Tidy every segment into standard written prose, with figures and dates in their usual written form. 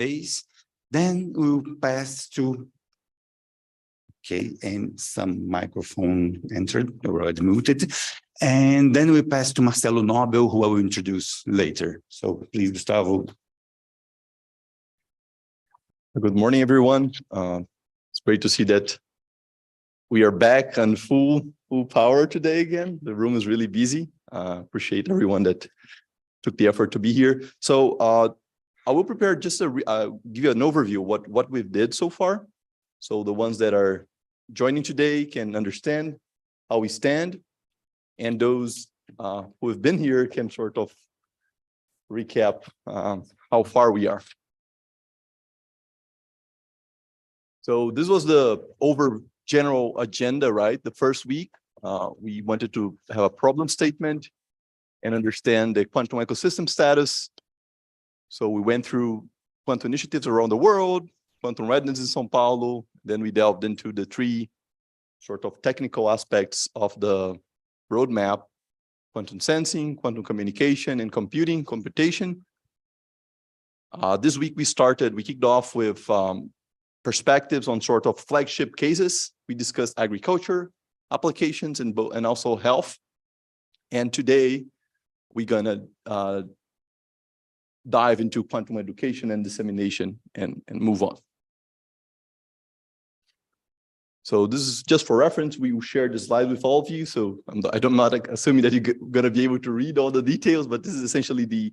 phase. Then we'll pass to, okay, and some microphone entered, already muted. And then we pass to Marcelo Nobel, who I will introduce later. So please, Gustavo. Good morning, everyone. It's great to see that we are back on full power today again. The room is really busy. Appreciate everyone that took the effort to be here. So I will prepare just to give you an overview of what we've did so far. So the ones that are joining today can understand how we stand, and those who have been here can sort of recap how far we are. So this was the general agenda, right? The first week, we wanted to have a problem statement and understand the quantum ecosystem status. So we went through quantum initiatives around the world, quantum readiness in São Paulo. Then we delved into the three sort of technical aspects of the roadmap: quantum sensing, quantum communication, and computation. This week we kicked off with perspectives on sort of flagship cases. We discussed agriculture, applications, and also health. And today we're gonna dive into quantum education and dissemination and move on. So this is just for reference. We will share the slide with all of you. So I'm not assuming that you're gonna be able to read all the details, but this is essentially the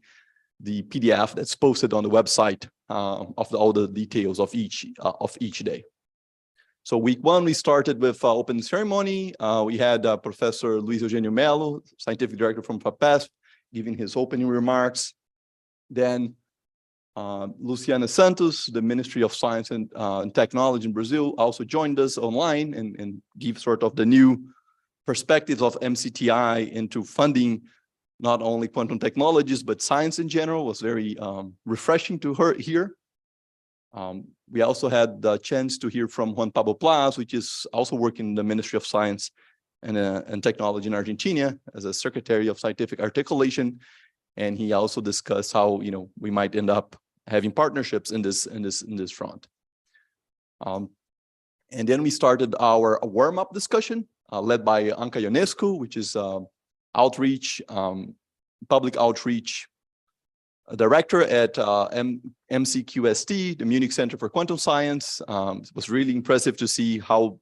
PDF that's posted on the website of all the details of each day. So week one, we started with opening ceremony. We had Professor Luiz Eugenio Melo, scientific director from FAPESP, giving his opening remarks. Then Luciana Santos, the Ministry of Science and Technology in Brazil, also joined us online and gave sort of the new perspectives of MCTI into funding not only quantum technologies, but science in general. Was very refreshing to hear. We also had the chance to hear from Juan Pablo Plas, which is also working in the Ministry of Science and Technology in Argentina as a Secretary of Scientific Articulation. And he also discussed how we might end up having partnerships in this front. And then we started our Warmup discussion led by Anca Ionescu, which is outreach, public outreach director at MCQST, the Munich Center for Quantum Science. It was really impressive to see how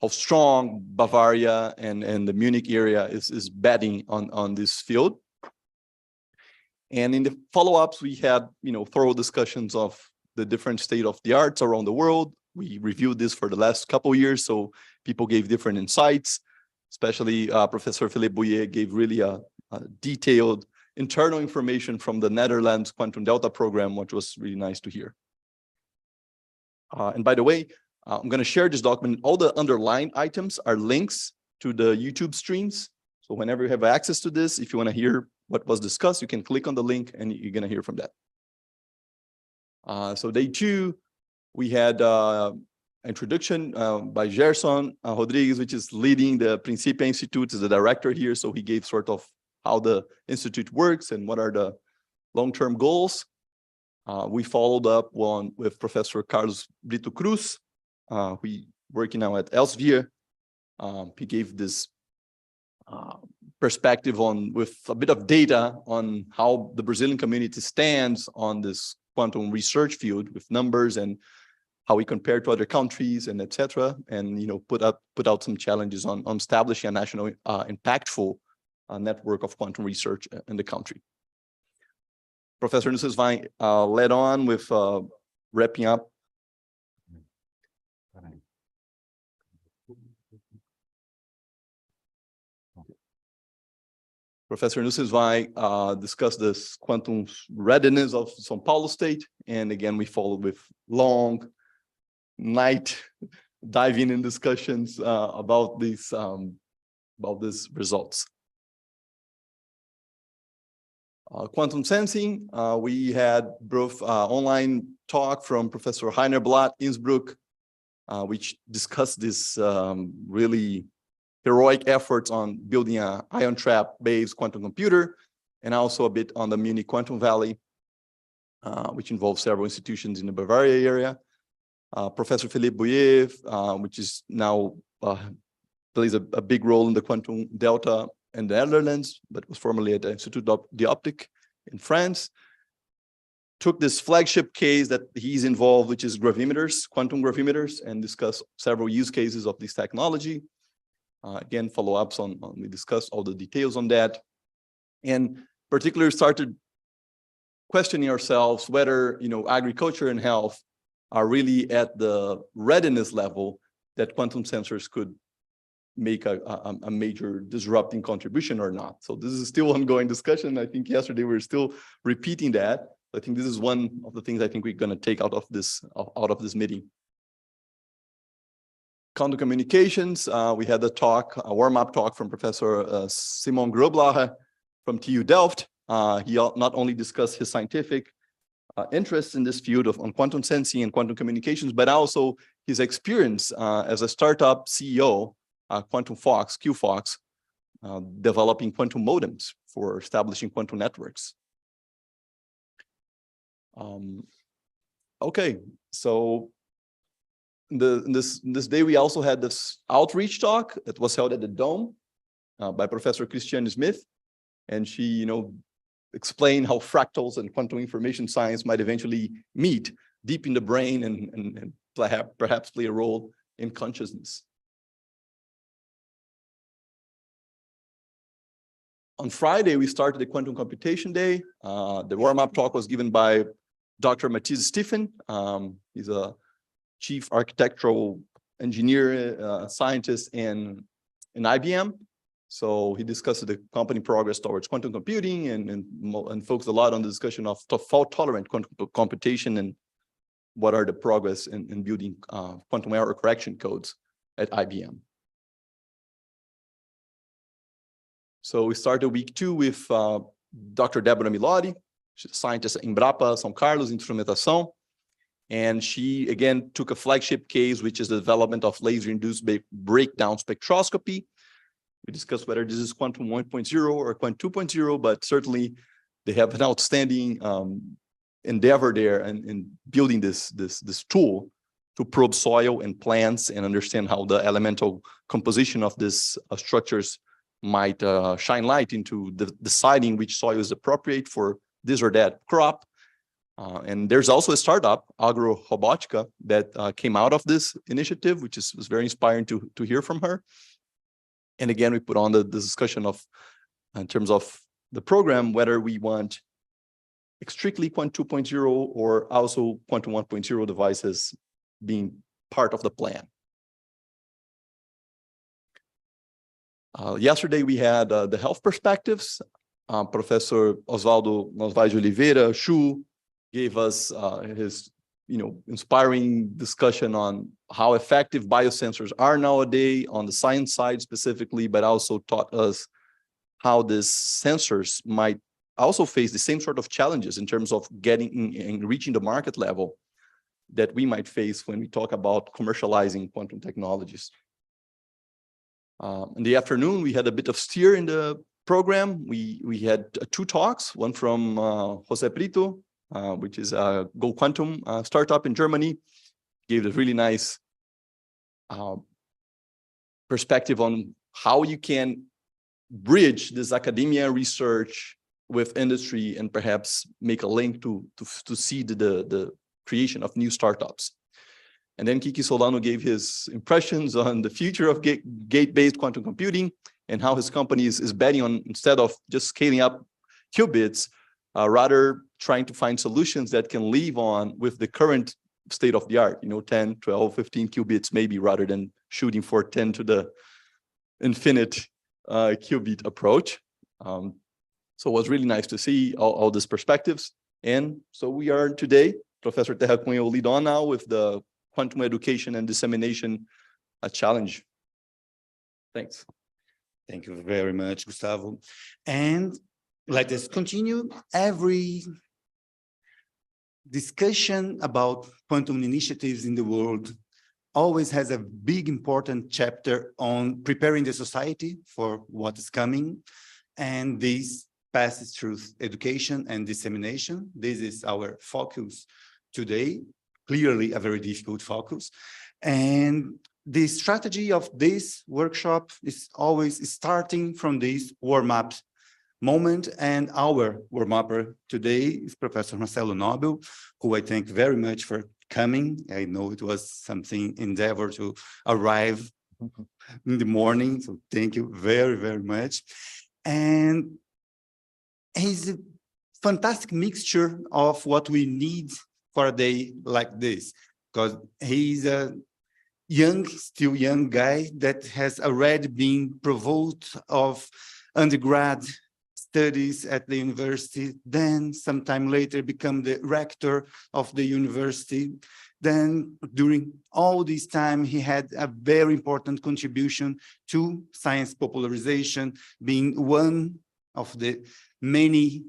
strong Bavaria and the Munich area is betting on this field. And in the follow-ups, we had thorough discussions of the different state of the arts around the world. We reviewed this for the last couple of years, so people gave different insights. Especially Professor Philippe Bouillet gave really a detailed internal information from the Netherlands Quantum Delta program, which was really nice to hear. And by the way, I'm going to share this document. All the underlined items are links to the YouTube streams. So whenever you have access to this, if you want to hear what was discussed, you can click on the link and you're going to hear from that. So day two, we had introduction by Gerson Rodrigues, which is leading the Principia Institute, is the director here. So he gave sort of how the institute works and what are the long-term goals. We followed up one with Professor Carlos Brito Cruz, who working now at Elsevier. He gave this perspective with a bit of data on how the Brazilian community stands on this quantum research field with numbers and how we compare to other countries and etc. And put out some challenges on establishing a national impactful network of quantum research in the country. Professor Nussenswein led on with wrapping up. Professor Nussenswein discussed this quantum readiness of São Paulo state. And again, we followed with long night diving in discussions about these results. Quantum sensing, we had both online talk from Professor Heiner Blatt, Innsbruck, which discussed this really heroic efforts on building an ion trap based quantum computer, and also a bit on the Munich Quantum Valley. which involves several institutions in the Bavaria area. Professor Philippe Bouillet, which is now plays a big role in the quantum delta in the Netherlands, but was formerly at the Institut d'Optique in France. Took this flagship case that he's involved, which is gravimeters, quantum gravimeters, and discussed several use cases of this technology. Again, follow-ups on we discussed all the details on that. And particularly started questioning ourselves whether, agriculture and health are really at the readiness level that quantum sensors could make a major disrupting contribution or not. So this is still ongoing discussion. I think yesterday we were still repeating that. I think this is one of the things I think we're going to take out of this meeting. Quantum communications, we had a warm-up talk from Professor Simon Groblacher from TU Delft. He not only discussed his scientific interest in this field on quantum sensing and quantum communications, but also his experience as a startup CEO, Quantum Fox, QFox, developing quantum modems for establishing quantum networks. Okay, so this day we also had this outreach talk that was held at the Dome by Professor Christiane Smith, and she, explained how fractals and quantum information science might eventually meet deep in the brain and perhaps play a role in consciousness. On Friday, we started the Quantum Computation Day. The warm-up talk was given by Dr. Matthias Stephen. He's a chief architectural engineer, scientist in IBM. So he discussed the company progress towards quantum computing and focused a lot on the discussion of fault-tolerant quantum computation and what are the progress in building quantum error correction codes at IBM. So we started week 2 with Dr. Débora Milotti. She's a scientist at Embrapa, São Carlos, Instrumentação. And she, again, took a flagship case, which is the development of laser-induced breakdown spectroscopy. We discussed whether this is quantum 1.0 or quantum 2.0, but certainly they have an outstanding endeavor there in building this tool to probe soil and plants and understand how the elemental composition of these structures might shine light into deciding which soil is appropriate for this or that crop. And there's also a startup, Agrorobotica, that came out of this initiative, which was very inspiring to hear from her. And again, we put on the discussion of, in terms of the program, whether we want strictly quantum 2.0 or also quantum 1.0 devices being part of the plan. Yesterday, we had the health perspectives. Professor Osvaldo Nosvaz de Oliveira, Shu, gave us his inspiring discussion on how effective biosensors are nowadays on the science side specifically, but also taught us how these sensors might also face the same sort of challenges in terms of getting and reaching the market level that we might face when we talk about commercializing quantum technologies. In the afternoon, we had a bit of steer in the program. We had 2 talks, one from Jose Brito, which is a Go Quantum startup in Germany. Gave a really nice perspective on how you can bridge this academia research with industry and perhaps make a link to seed the creation of new startups. And then Kiki Solano gave his impressions on the future of gate-based quantum computing and how his company is betting on, instead of just scaling up qubits, rather trying to find solutions that can live on with the current state of the art, 10, 12, 15 qubits maybe, rather than shooting for 10 to the infinite qubit approach. So it was really nice to see all these perspectives. And so we are today, Professor Terra Cunha will lead on now with the Quantum Education and Dissemination Challenge. Thanks. Thank you very much, Gustavo. And let us continue. Every discussion about quantum initiatives in the world always has a big, important chapter on preparing the society for what is coming. And this passes through education and dissemination. This is our focus today, clearly a very difficult focus. And the strategy of this workshop is always starting from this warm-up moment, and our warm-upper today is Professor Marcelo Nobel, who I thank very much for coming. I know it was something endeavor to arrive in the morning, so thank you very, very much. And he's a fantastic mixture of what we need for a day like this, because he's a still young guy that has already been provoked of undergrad studies at the university, then sometime later become the rector of the university. Then during all this time, he had a very important contribution to science popularization, being one of the many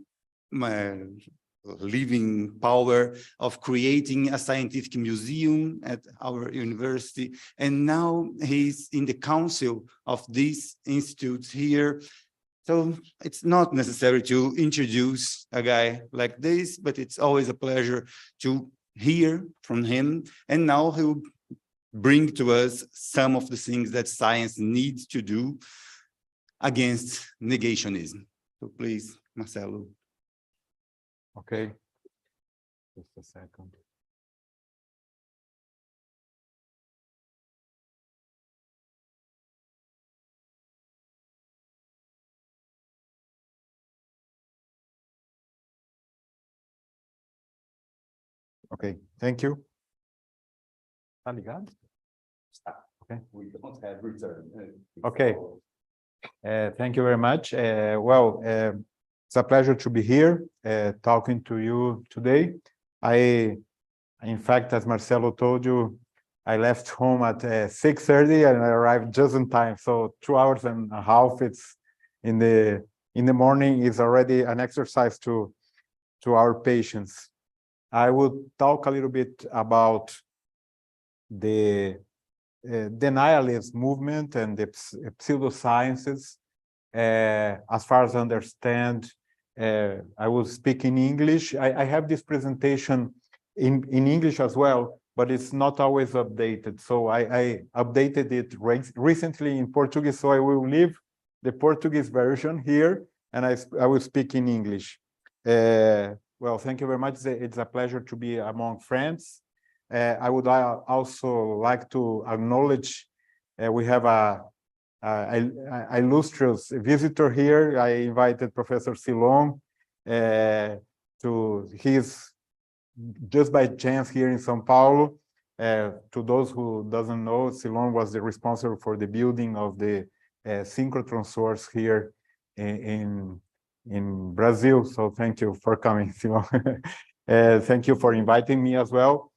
living power of creating a scientific museum at our university. And now he's in the council of these institutes here. So it's not necessary to introduce a guy like this, but it's always a pleasure to hear from him. And now he'll bring to us some of the things that science needs to do against negationism. So please, Marcelo. Okay, just a second. Okay, thank you. Tá ligado? Okay. We don't have return. Okay. Thank you very much. It's a pleasure to be here talking to you today. In fact, as Marcelo told you, I left home at 6:30 and I arrived just in time. So 2 hours and a half. It's in the morning is already an exercise to our patients. I will talk a little bit about the denialist movement and the pseudosciences. As far as I understand, I will speak in English. I have this presentation in English as well, but it's not always updated. So I updated it recently in Portuguese, so I will leave the Portuguese version here, and I will speak in English. Well, thank you very much. It's a pleasure to be among friends. I would also like to acknowledge we have a illustrious visitor here. I invited Professor Silon he's just by chance here in São Paulo. To those who doesn't know, Silon was the responsible for the building of the synchrotron source here in Brazil. So thank you for coming, Silon. Thank you for inviting me as well.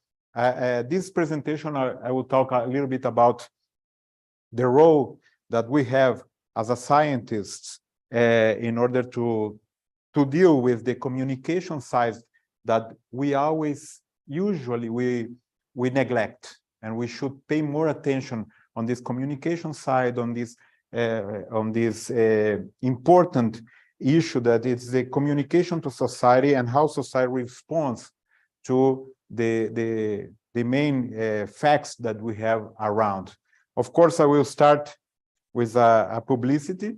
This presentation, I will talk a little bit about the role that we have as a scientists in order to deal with the communication side that we always usually we neglect, and we should pay more attention on this communication side, on this important issue that is the communication to society and how society responds to the main facts that we have around. Of course, I will start with a publicity.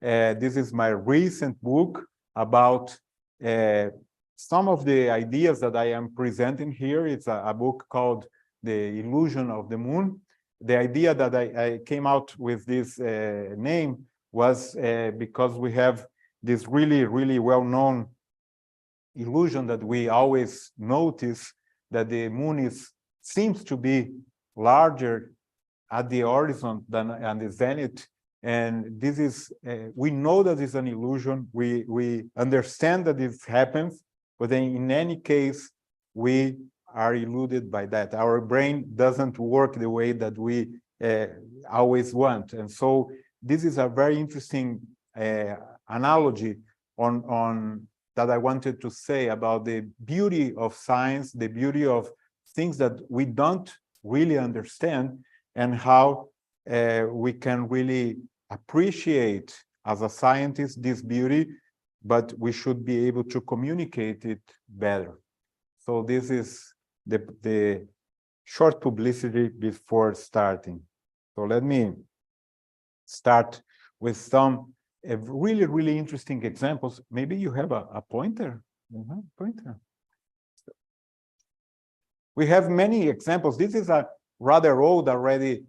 This is my recent book about some of the ideas that I am presenting here. It's a book called The Illusion of the Moon. The idea that I came out with this name was because we have this really, really well-known illusion that we always notice, that the moon seems to be larger at the horizon than at the zenith. And this is, we know that it's an illusion. We understand that this happens, but then in any case, we are eluded by that. Our brain doesn't work the way that we always want. And so this is a very interesting analogy on that I wanted to say about the beauty of science, the beauty of things that we don't really understand, and how we can really appreciate as a scientist this beauty but we should be able to communicate it better. So this is the short publicity before starting. So let me start with some really, really interesting examples. Maybe you have a pointer? Pointer. We have many examples. This is a rather old already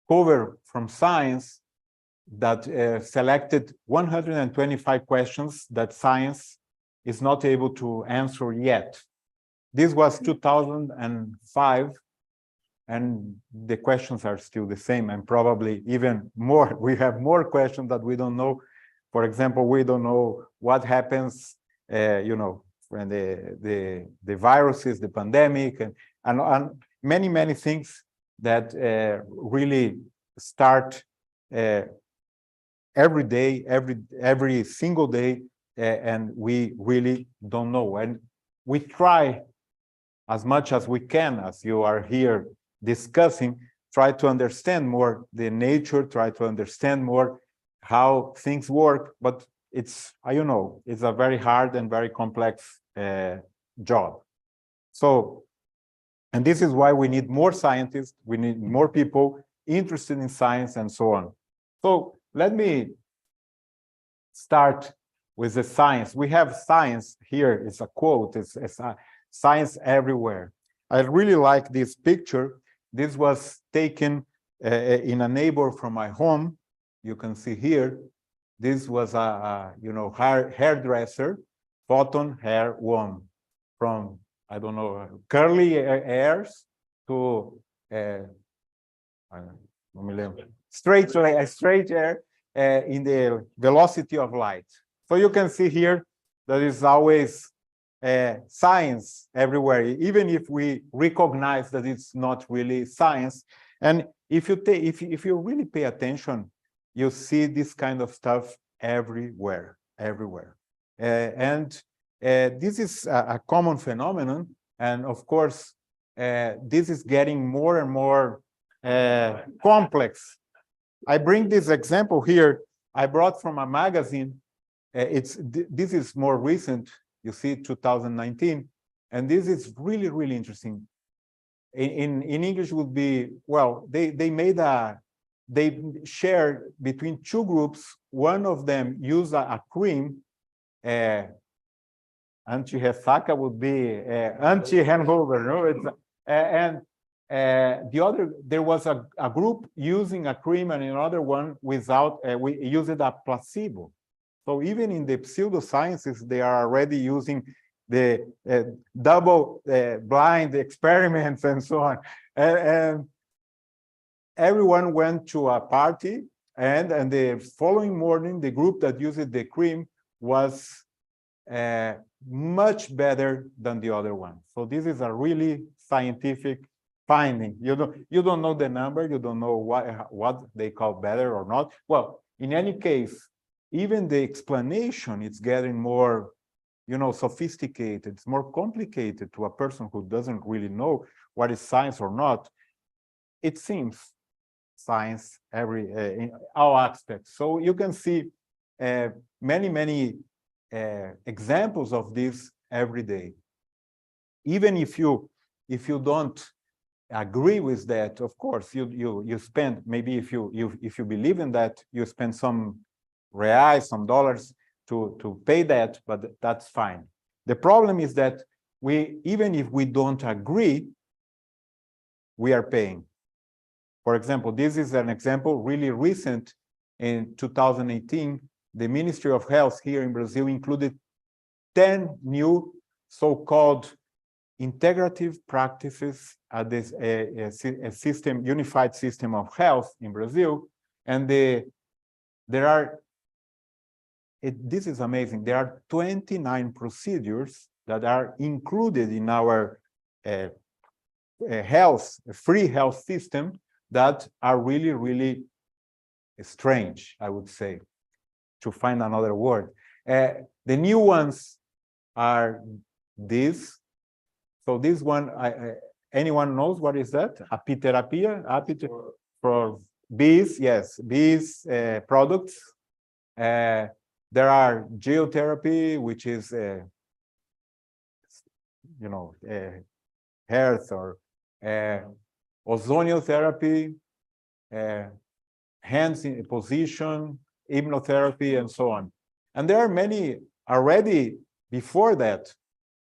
cover from Science that selected 125 questions that science is not able to answer yet. This was 2005, and the questions are still the same, and probably even more. We have more questions that we don't know. For example, we don't know what happens, you know, when the viruses, the pandemic, and many, many things that really start every day, every single day, and we really don't know. And we try as much as we can, as you are here discussing, try to understand more the nature, try to understand more how things work, but it's, you know, it's a very hard and very complex job. So, and this is why we need more scientists, we need more people interested in science and so on. So let me start with the science. We have science here, it's a quote, it's science everywhere. I really like this picture. This was taken in a neighbor from my home. You can see here, this was a you know, hairdresser, photon hair woman, from, I don't know, curly hairs to straight hair in the velocity of light. So you can see here that is always science everywhere, even if we recognize that it's not really science. And if you really pay attention, you see this kind of stuff everywhere. This is a common phenomenon, and of course, this is getting more and more complex. I bring this example here. I brought from a magazine. This is more recent. You see, 2019, and this is really, really interesting. In English would be, well, they shared between two groups. One of them used a cream. Anti-ressaca would be anti-hangover, no? And the other, there was a group using a cream and another one without, we used a placebo. So even in the pseudosciences, they are already using the double blind experiments and so on. And everyone went to a party, and the following morning, the group that used the cream was much better than the other one. So this is a really scientific finding. You don't know the number, you don't know what they call better or not. Well, in any case, even the explanation is getting more, you know, sophisticated. It's more complicated to a person who doesn't really know what is science or not. It seems science in all aspects. So you can see many examples of this every day. Even if you don't agree with that, of course, you spend, maybe if you believe in that, you spend some reais, some dollars to pay that, but that's fine. The problem is that even if we don't agree, we are paying. For example, this is an example really recent. In 2018, the Ministry of Health here in Brazil included 10 new so-called integrative practices at this unified system of health in Brazil. And this is amazing. There are 29 procedures that are included in our free health system that are really, really strange, I would say, to find another word. The new ones are these. So this one, anyone knows what is that? Apiterapia? For bees, yes, bees products. There are geotherapy, which is, health, or ozoniotherapy, hands in position, hypnotherapy, and so on. And there are many already before that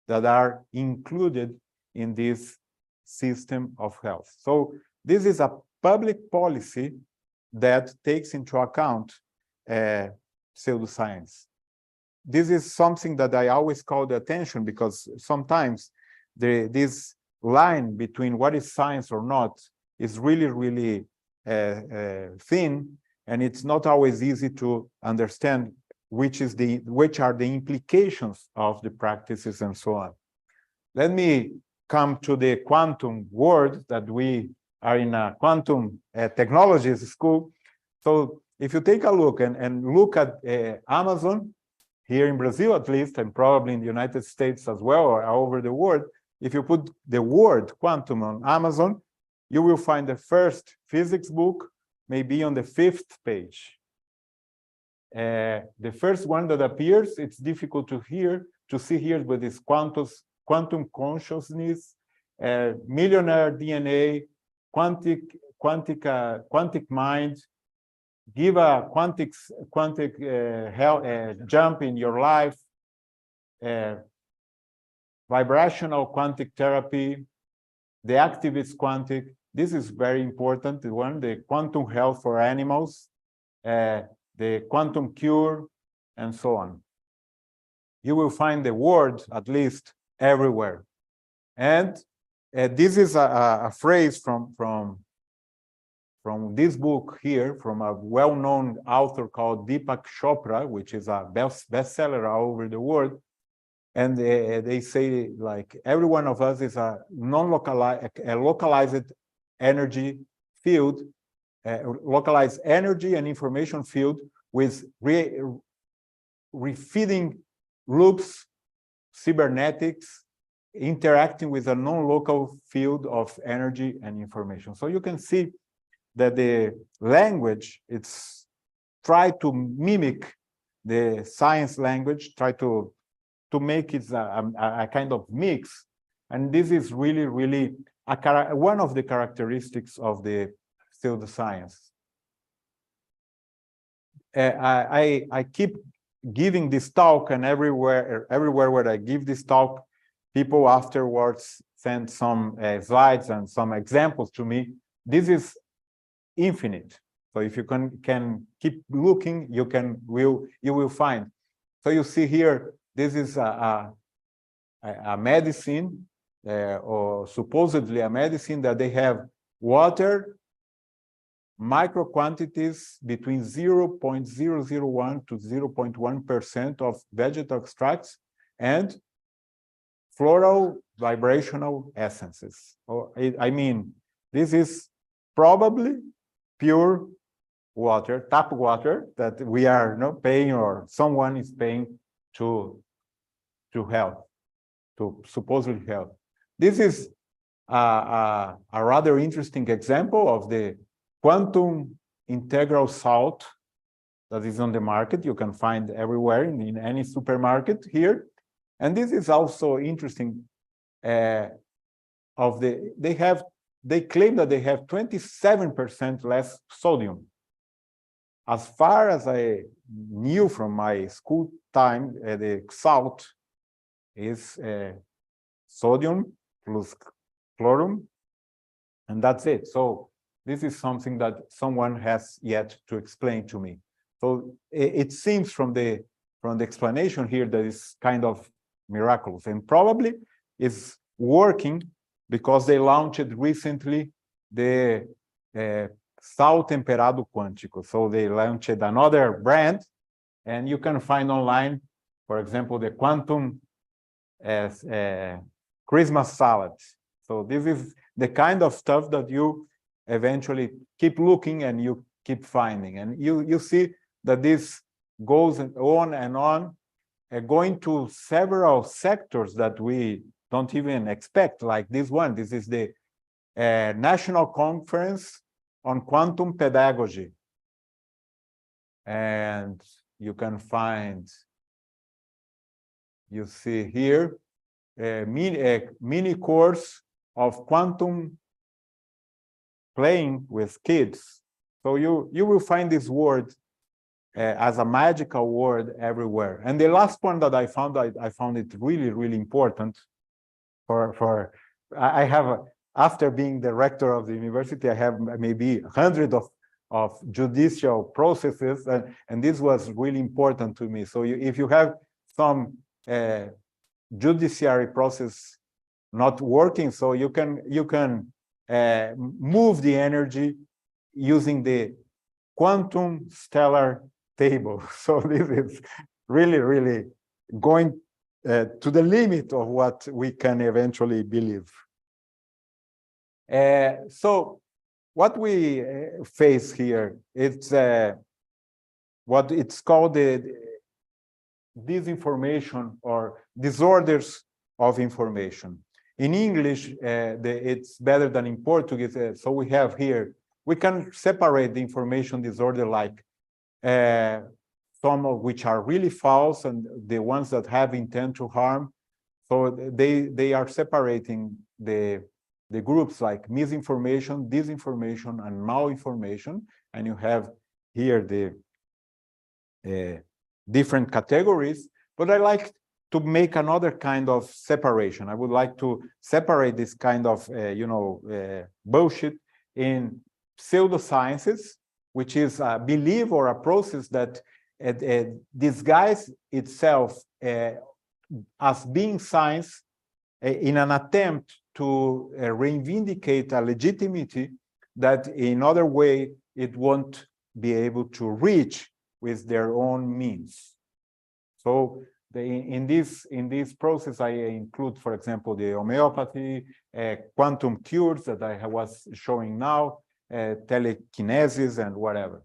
are included in this system of health. So this is a public policy that takes into account pseudoscience. This is something that I always call the attention, because sometimes this line between what is science or not is really, really thin, and it's not always easy to understand which are the implications of the practices and so on. Let me come to the quantum world, that we are in a quantum technologies school. So if you take a look and look at Amazon, here in Brazil at least, and probably in the United States as well, or over the world, if you put the word quantum on Amazon, you will find the first physics book maybe on the 5th page. The first one that appears, it's difficult to see here, but it's quantum consciousness, millionaire DNA, quantic mind, give a quantic jump in your life, vibrational quantic therapy, the activist quantic. This is very important, the one, the quantum health for animals, the quantum cure, and so on. You will find the word, at least, everywhere. And this is a phrase from this book here, from a well-known author called Deepak Chopra, which is a bestseller all over the world. And they say, like, every one of us is a localized energy field, localized energy and information field with refeeding loops, cybernetics, interacting with a non-local field of energy and information. So you can see that the language, it's try to mimic the science language, try to make it a kind of mix. And this is really, really one of the characteristics of the pseudoscience. I keep giving this talk, and everywhere where I give this talk, people afterwards send some slides and some examples to me. This is infinite. So if you can keep looking, you will find. So you see here, this is a medicine, or supposedly a medicine, that they have water, micro quantities between 0.001 to 0.1% of vegetal extracts, and floral vibrational essences. I mean, this is probably pure water, tap water, that we are not paying, or someone is paying to help, to supposedly help. This is a rather interesting example of the quantum integral salt that is on the market. You can find everywhere in any supermarket here. And this is also interesting. They claim that they have 27% less sodium. As far as I knew from my school time, the salt is sodium plus chlorine, and that's it. So this is something that someone has yet to explain to me. So it seems from the explanation here that it's kind of miraculous, and probably is working because they launched recently the sal temperado quântico. So they launched another brand, and you can find online, for example, the quantum Christmas salad. So this is the kind of stuff that you eventually keep looking and you keep finding. And you see that this goes on and on, going to several sectors that we don't even expect, like this one. This is the National Conference on Quantum Pedagogy. And you can find, you see here, a mini course of quantum playing with kids. So you will find this word as a magical word everywhere. And the last one that I found it really, really important I have, after being the rector of the university, I have maybe hundreds of judicial processes, and this was really important to me. So if you have some judiciary process not working, so you can move the energy using the quantum stellar table. So this is really, really going to the limit of what we can eventually believe. So what we face here, it's what it's called the disinformation or disorders of information. In English, it's better than in Portuguese. So we have here, we can separate the information disorder like some of which are really false and the ones that have intent to harm. So they are separating the groups like misinformation, disinformation, and malinformation. And you have here the different categories. But I like to make another kind of separation. I would like to separate this kind of, bullshit in pseudosciences, which is a belief or a process that disguise itself as being science in an attempt to reivindicate a legitimacy that in other way it won't be able to reach with their own means. So in this process, I include, for example, the homeopathy, quantum cures that I was showing now, telekinesis and whatever.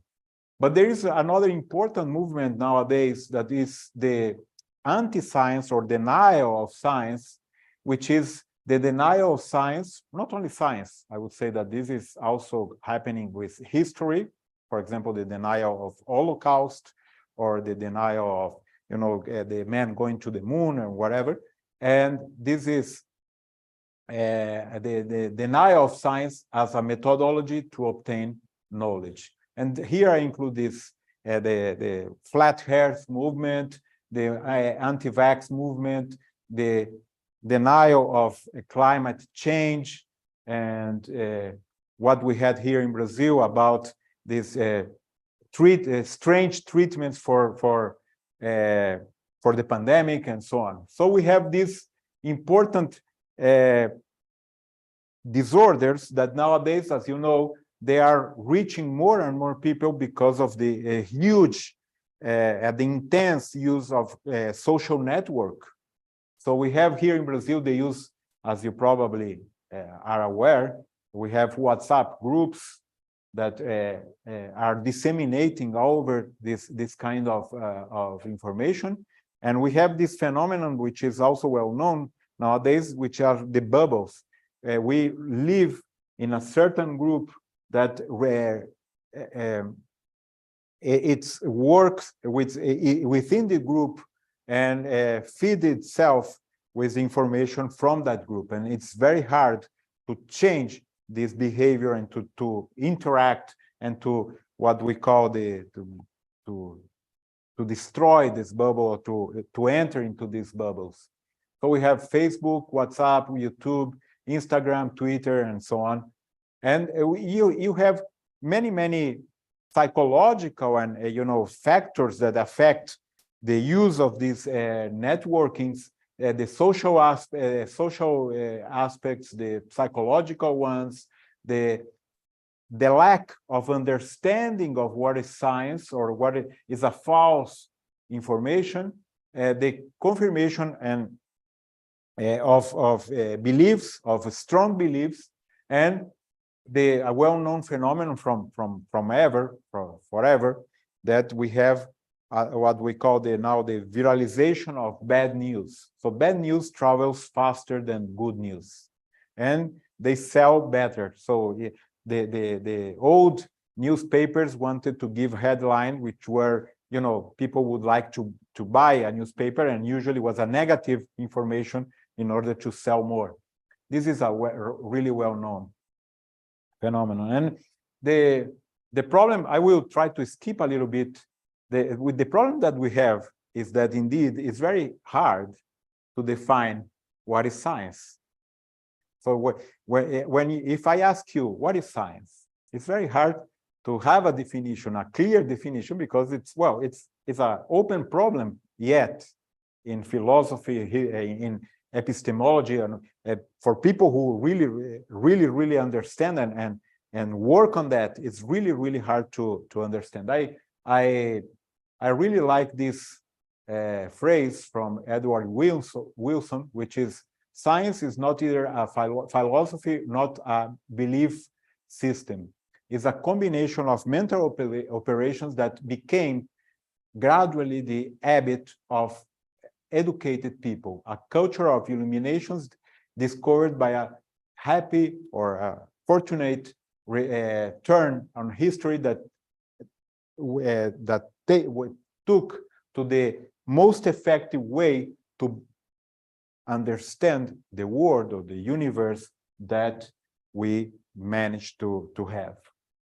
But there is another important movement nowadays that is the anti-science or denial of science, which is the denial of science, not only science. I would say that this is also happening with history. For example, the denial of Holocaust or the denial of, the man going to the moon or whatever. And this is the denial of science as a methodology to obtain knowledge. And here I include this, the flat earth movement, the anti-vax movement, the denial of climate change, and what we had here in Brazil about this strange treatments for the pandemic and so on. So we have these important disorders that nowadays, as you know, they are reaching more and more people because of the huge, the intense use of social network. So we have here in Brazil, they use, as you probably are aware, we have WhatsApp groups that are disseminating all over this kind of information. And we have this phenomenon, which is also well known nowadays, which are the bubbles. We live in a certain group that it works within the group and feed itself with information from that group. And it's very hard to change this behavior and to interact and to what we call to destroy this bubble, or to enter into these bubbles. So we have Facebook, WhatsApp, YouTube, Instagram, Twitter, and so on. And you have many psychological and factors that affect the use of these networkings, the social aspects, the psychological ones, the lack of understanding of what is science or what is a false information, the confirmation and of beliefs, of strong beliefs, and the well-known phenomenon from forever that we have what we call now the viralization of bad news. So bad news travels faster than good news, and they sell better. So the old newspapers wanted to give headlines which were you know, people would like to buy a newspaper, and usually was a negative information in order to sell more. This is a really well-known phenomenon. And the problem, I will try to skip a little bit. With the problem that we have is that indeed it's very hard to define what is science. So if I ask you what is science, it's very hard to have a definition, a clear definition, because it's an open problem yet in philosophy, in epistemology, and for people who really understand and work on that, it's really hard to understand. I really like this phrase from Edward Wilson, which is, science is not either a philosophy, not a belief system. It's a combination of mental operations that became gradually the habit of educated people, a culture of illuminations discovered by a happy or a fortunate turn on history that they took to the most effective way to understand the world or the universe that we managed to have.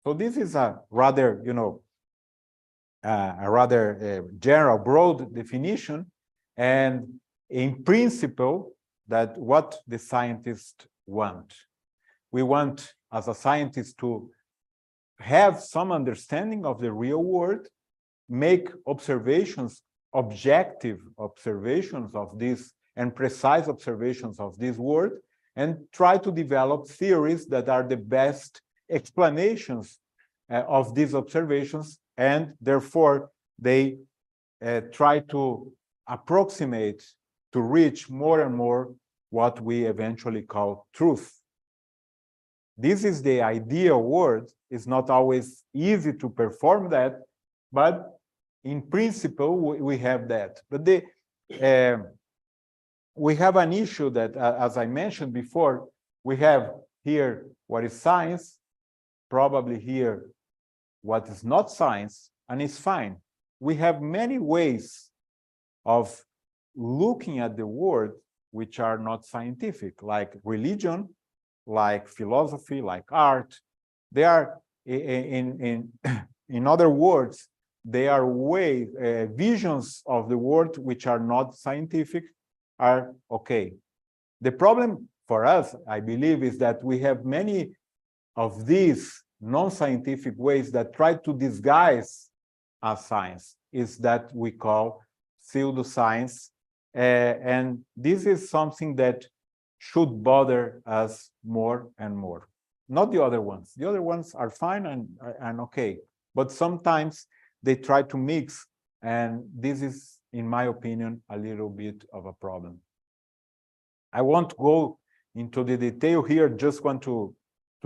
So this is a rather, you know, general, broad definition, and in principle, that what the scientists want. We want, as a scientist, to have some understanding of the real world, make observations, objective observations of this, and precise observations of this world, and try to develop theories that are the best explanations of these observations, and therefore they try to approximate, to reach more and more what we eventually call truth. This is the ideal world. It's not always easy to perform that, but in principle we have that. But we have an issue that, as I mentioned before, we have here what is science, probably here what is not science, and it's fine. We have many ways of looking at the world which are not scientific, like religion, like philosophy, like art. They are, in other words, they are visions of the world which are not scientific, are okay. The problem for us, I believe, is that we have many of these non-scientific ways that try to disguise as science, is that we call pseudoscience, and this is something that should bother us more and more. Not the other ones. The other ones are fine and okay, but sometimes they try to mix, and this is, in my opinion, a little bit of a problem. I won't go into the detail here, just want to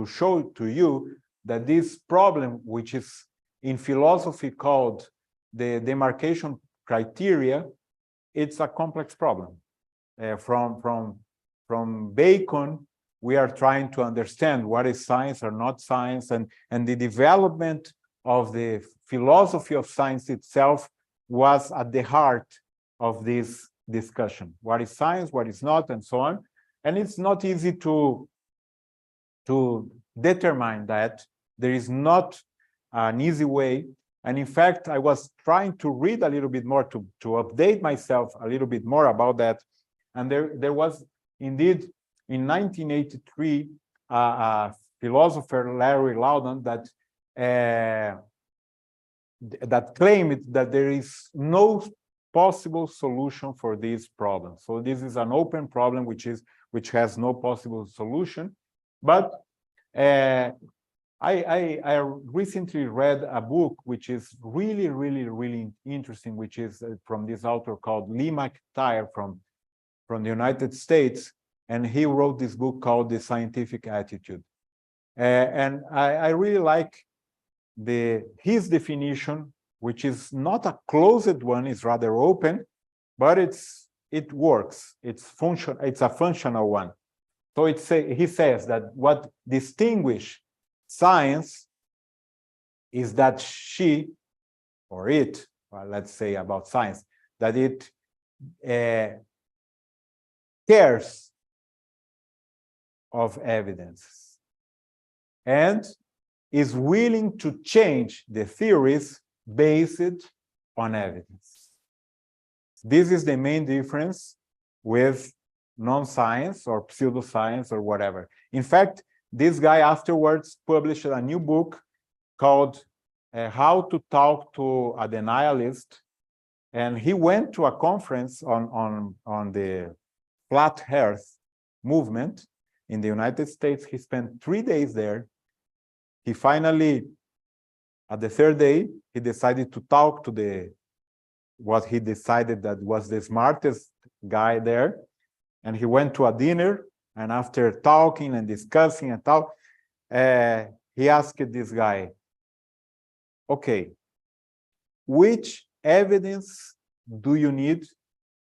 show to you that this problem, which is in philosophy called the demarcation criteria, it's a complex problem. From Bacon, we are trying to understand what is science or not science, and the development of the philosophy of science itself was at the heart of this discussion. What is science, what is not, and so on. And it's not easy to determine that. There is not an easy way. And in fact, I was trying to read a little bit more to update myself a little bit more about that. And there was indeed, in 1983, a philosopher, Larry Loudon, that claimed that there is no possible solution for this problem. So this is an open problem which has no possible solution. But I recently read a book which is really interesting, which is from this author called Lee McTire from the United States, and he wrote this book called The Scientific Attitude. And I really like his definition, which is not a closed one, it's rather open, but it works. It's a functional one. So he says that what distinguishes science is that she or it, let's say, about science, that it cares of evidence and is willing to change the theories based on evidence. This is the main difference with non-science or pseudoscience or whatever. In fact, this guy afterwards published a new book called How to Talk to a Denialist. And he went to a conference on the flat earth movement in the United States. He spent 3 days there. He finally, at the third day, he decided to talk to what he decided that was the smartest guy there. And he went to a dinner, and after talking and discussing and talk, he asked this guy, okay, which evidence do you need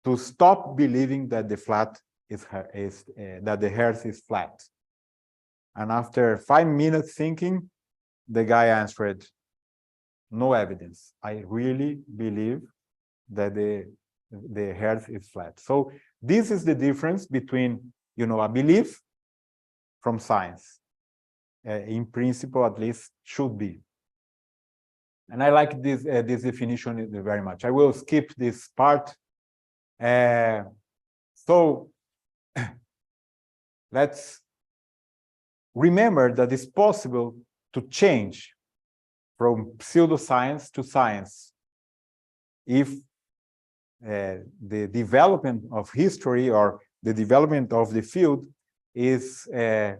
to stop believing that the that the earth is flat? And after 5 minutes thinking, the guy answered, no evidence. I really believe that the earth is flat. So this is the difference between, a belief from science. In principle, at least, should be. And I like this definition very much. I will skip this part. So let's remember that it's possible to change from pseudoscience to science if the development of history or the development of the field is, if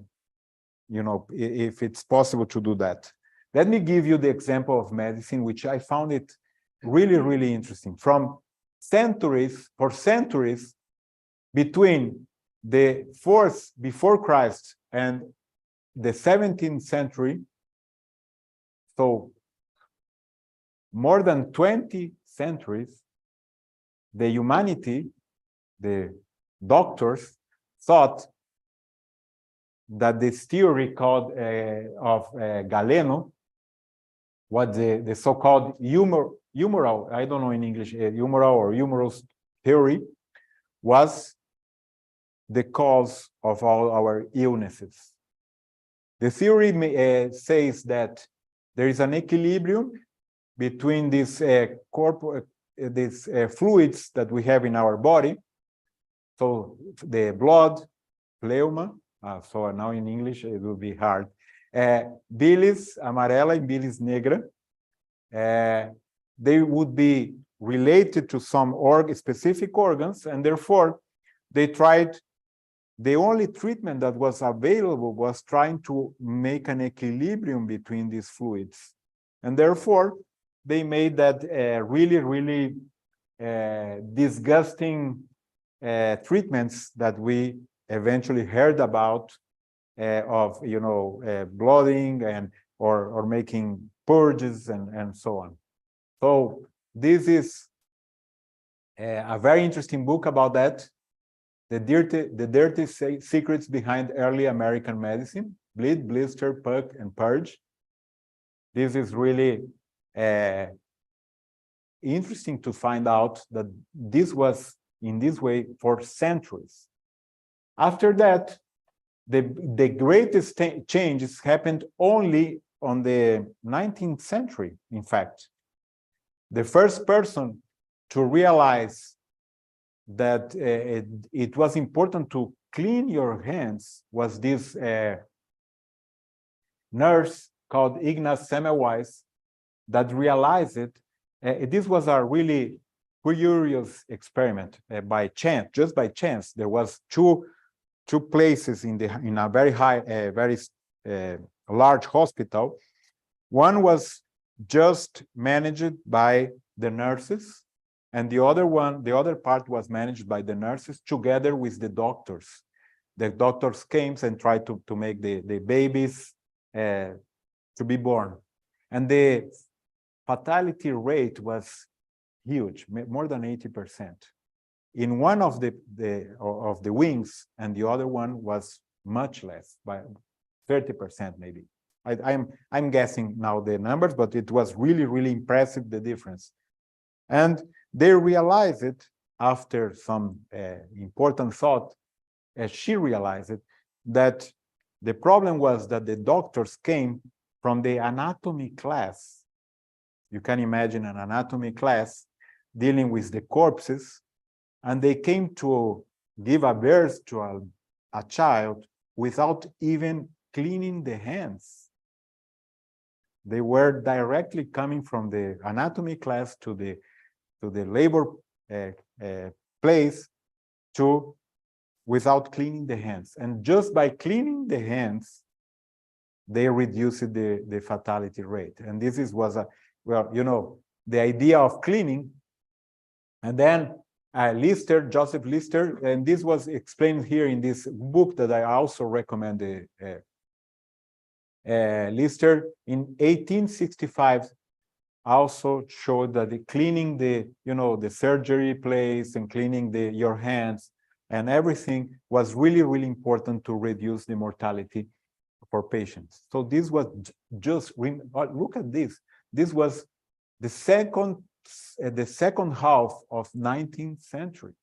it's possible to do that. Let me give you the example of medicine, which I found it really, really interesting. For centuries, between the 4th before Christ and the 17th century, so more than 20 centuries, the humanity, the doctors, thought that this theory called of Galeno, what the so-called humoral, I don't know in English, humoral or humorous theory, was the cause of all our illnesses. The theory says that there is an equilibrium between these fluids that we have in our body. So the blood, plasma, so now in English it will be hard. Bilis amarela and bilis negra, they would be related to some specific organs, and therefore they tried, the only treatment that was available was trying to make an equilibrium between these fluids. And therefore, they made that really, really disgusting treatments that we eventually heard about of, blooding and or making purges and so on. So this is a very interesting book about that. The dirty secrets behind early American medicine: bleed, blister, puck, and purge. This is really interesting to find out that this was in this way for centuries. After that, the greatest changes happened only on the 19th century, in fact. The first person to realize that it was important to clean your hands was this nurse called Ignaz Semmelweis that realized it. This was a really curious experiment by chance, just by chance. There was two places in a very large hospital. One was just managed by the nurses, and the other part was managed by the nurses together with the doctors. The doctors came and tried to make the babies to be born. And the fatality rate was huge, more than 80%. In one of the wings, and the other one was much less, by 30% maybe. I'm guessing now the numbers, but it was really, really impressive, the difference. And they realized it after some important thought, as she realized it, that the problem was that the doctors came from the anatomy class. You can imagine an anatomy class dealing with the corpses, and they came to give a birth to a child without even cleaning the hands. They were directly coming from the anatomy class to the labor place without cleaning the hands. And just by cleaning the hands, they reduced the fatality rate. And this was well, you know, the idea of cleaning. And then Joseph Lister, and this was explained here in this book that I also recommend. Lister in 1865 also showed that the cleaning the surgery place and cleaning your hands and everything was really, really important to reduce the mortality for patients. So this was just, look at this. This was the second half of 19th century.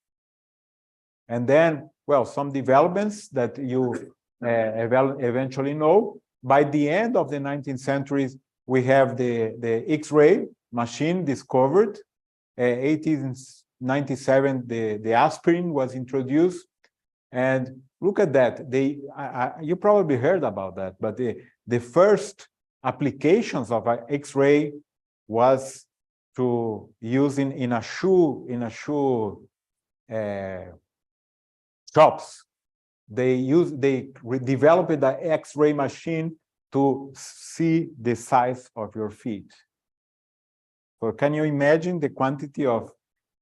And then, well, some developments that you eventually know. By the end of the 19th century, we have the X-ray machine discovered. 1897, the aspirin was introduced. And look at that. You probably heard about that, but the first applications of X-ray was to use in a shoe shops. They developed the X-ray machine to see the size of your feet. So can you imagine the quantity of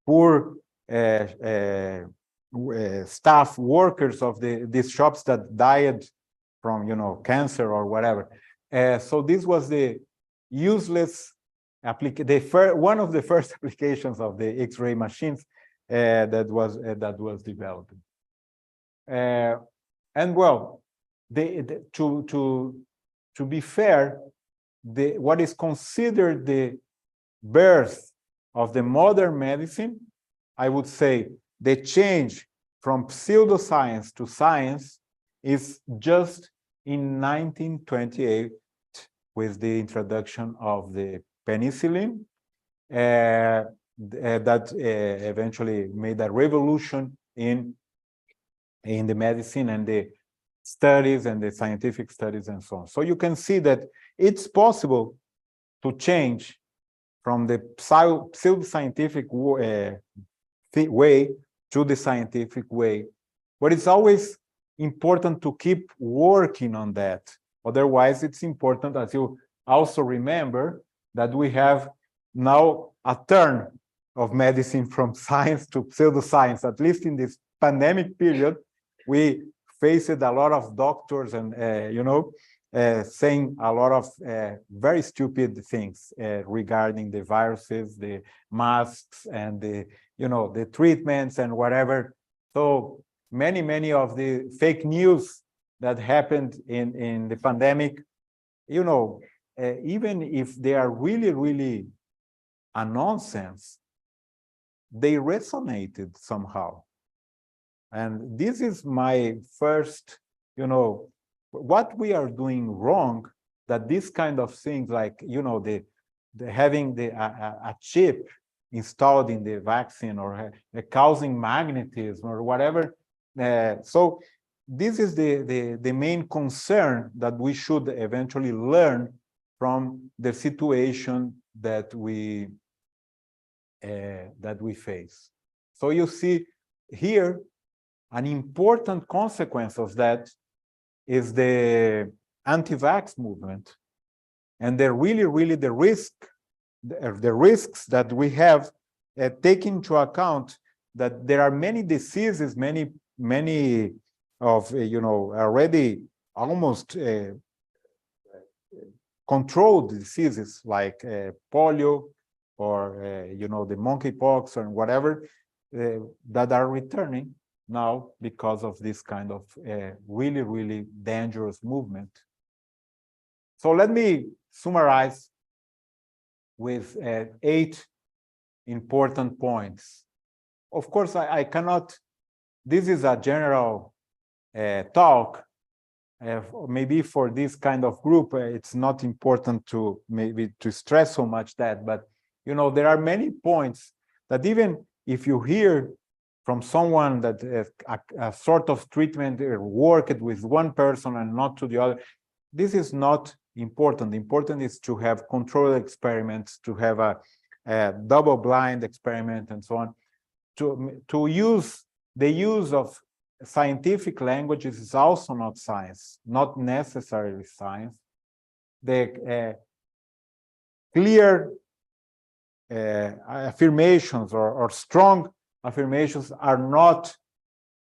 poor staff workers of these shops that died from cancer or whatever? So this was the useless one of the first applications of the X-ray machines that was developed. And well, to be fair, what is considered the birth of the modern medicine, I would say the change from pseudoscience to science is just in 1928 with the introduction of the penicillin that eventually made a revolution in the medicine and the studies and the scientific studies and so on. So you can see that it's possible to change from the pseudoscientific way to the scientific way. But it's always important to keep working on that. Otherwise, it's important, as you also remember, that we have now a turn of medicine from science to pseudoscience. At least in this pandemic period, we faced a lot of doctors and, saying a lot of very stupid things regarding the viruses, the masks, and the treatments and whatever. So many of the fake news that happened in the pandemic, even if they are really, really a nonsense, they resonated somehow. And this is my first, what we are doing wrong, that this kind of things like, having a chip installed in the vaccine or causing magnetism or whatever. So this is the main concern that we should eventually learn from the situation that we face. So you see here, an important consequence of that is the anti-vax movement, and the risks that we have taken into account that there are many diseases, many of already almost controlled diseases like polio or the monkeypox or whatever that are returning now because of this kind of really, really dangerous movement. So let me summarize with 8 important points. Of course, I cannot, this is a general talk. Maybe for this kind of group, it's not important to maybe to stress so much that, but you know, there are many points that even if you hear from someone that a sort of treatment worked with one person and not to the other, this is not important. Important is to have controlled experiments, to have a double-blind experiment and so on. To use the use of scientific languages is also not science, not necessarily science. The clear affirmations or strong affirmations are not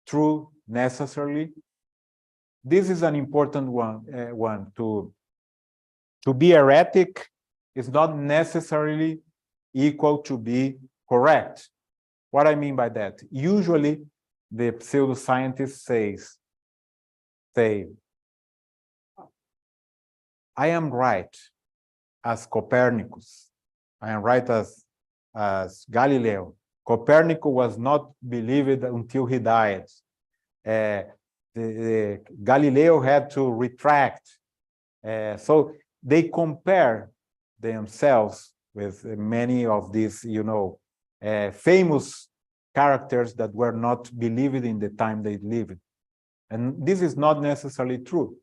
true necessarily. This is an important one. To be erratic is not necessarily equal to be correct. What I mean by that? Usually, the pseudoscientist say, I am right as Copernicus. I am right as Galileo. Copernicus was not believed until he died. Galileo had to retract. So they compare themselves with many of these, you know, famous characters that were not believed in the time they lived. And this is not necessarily true.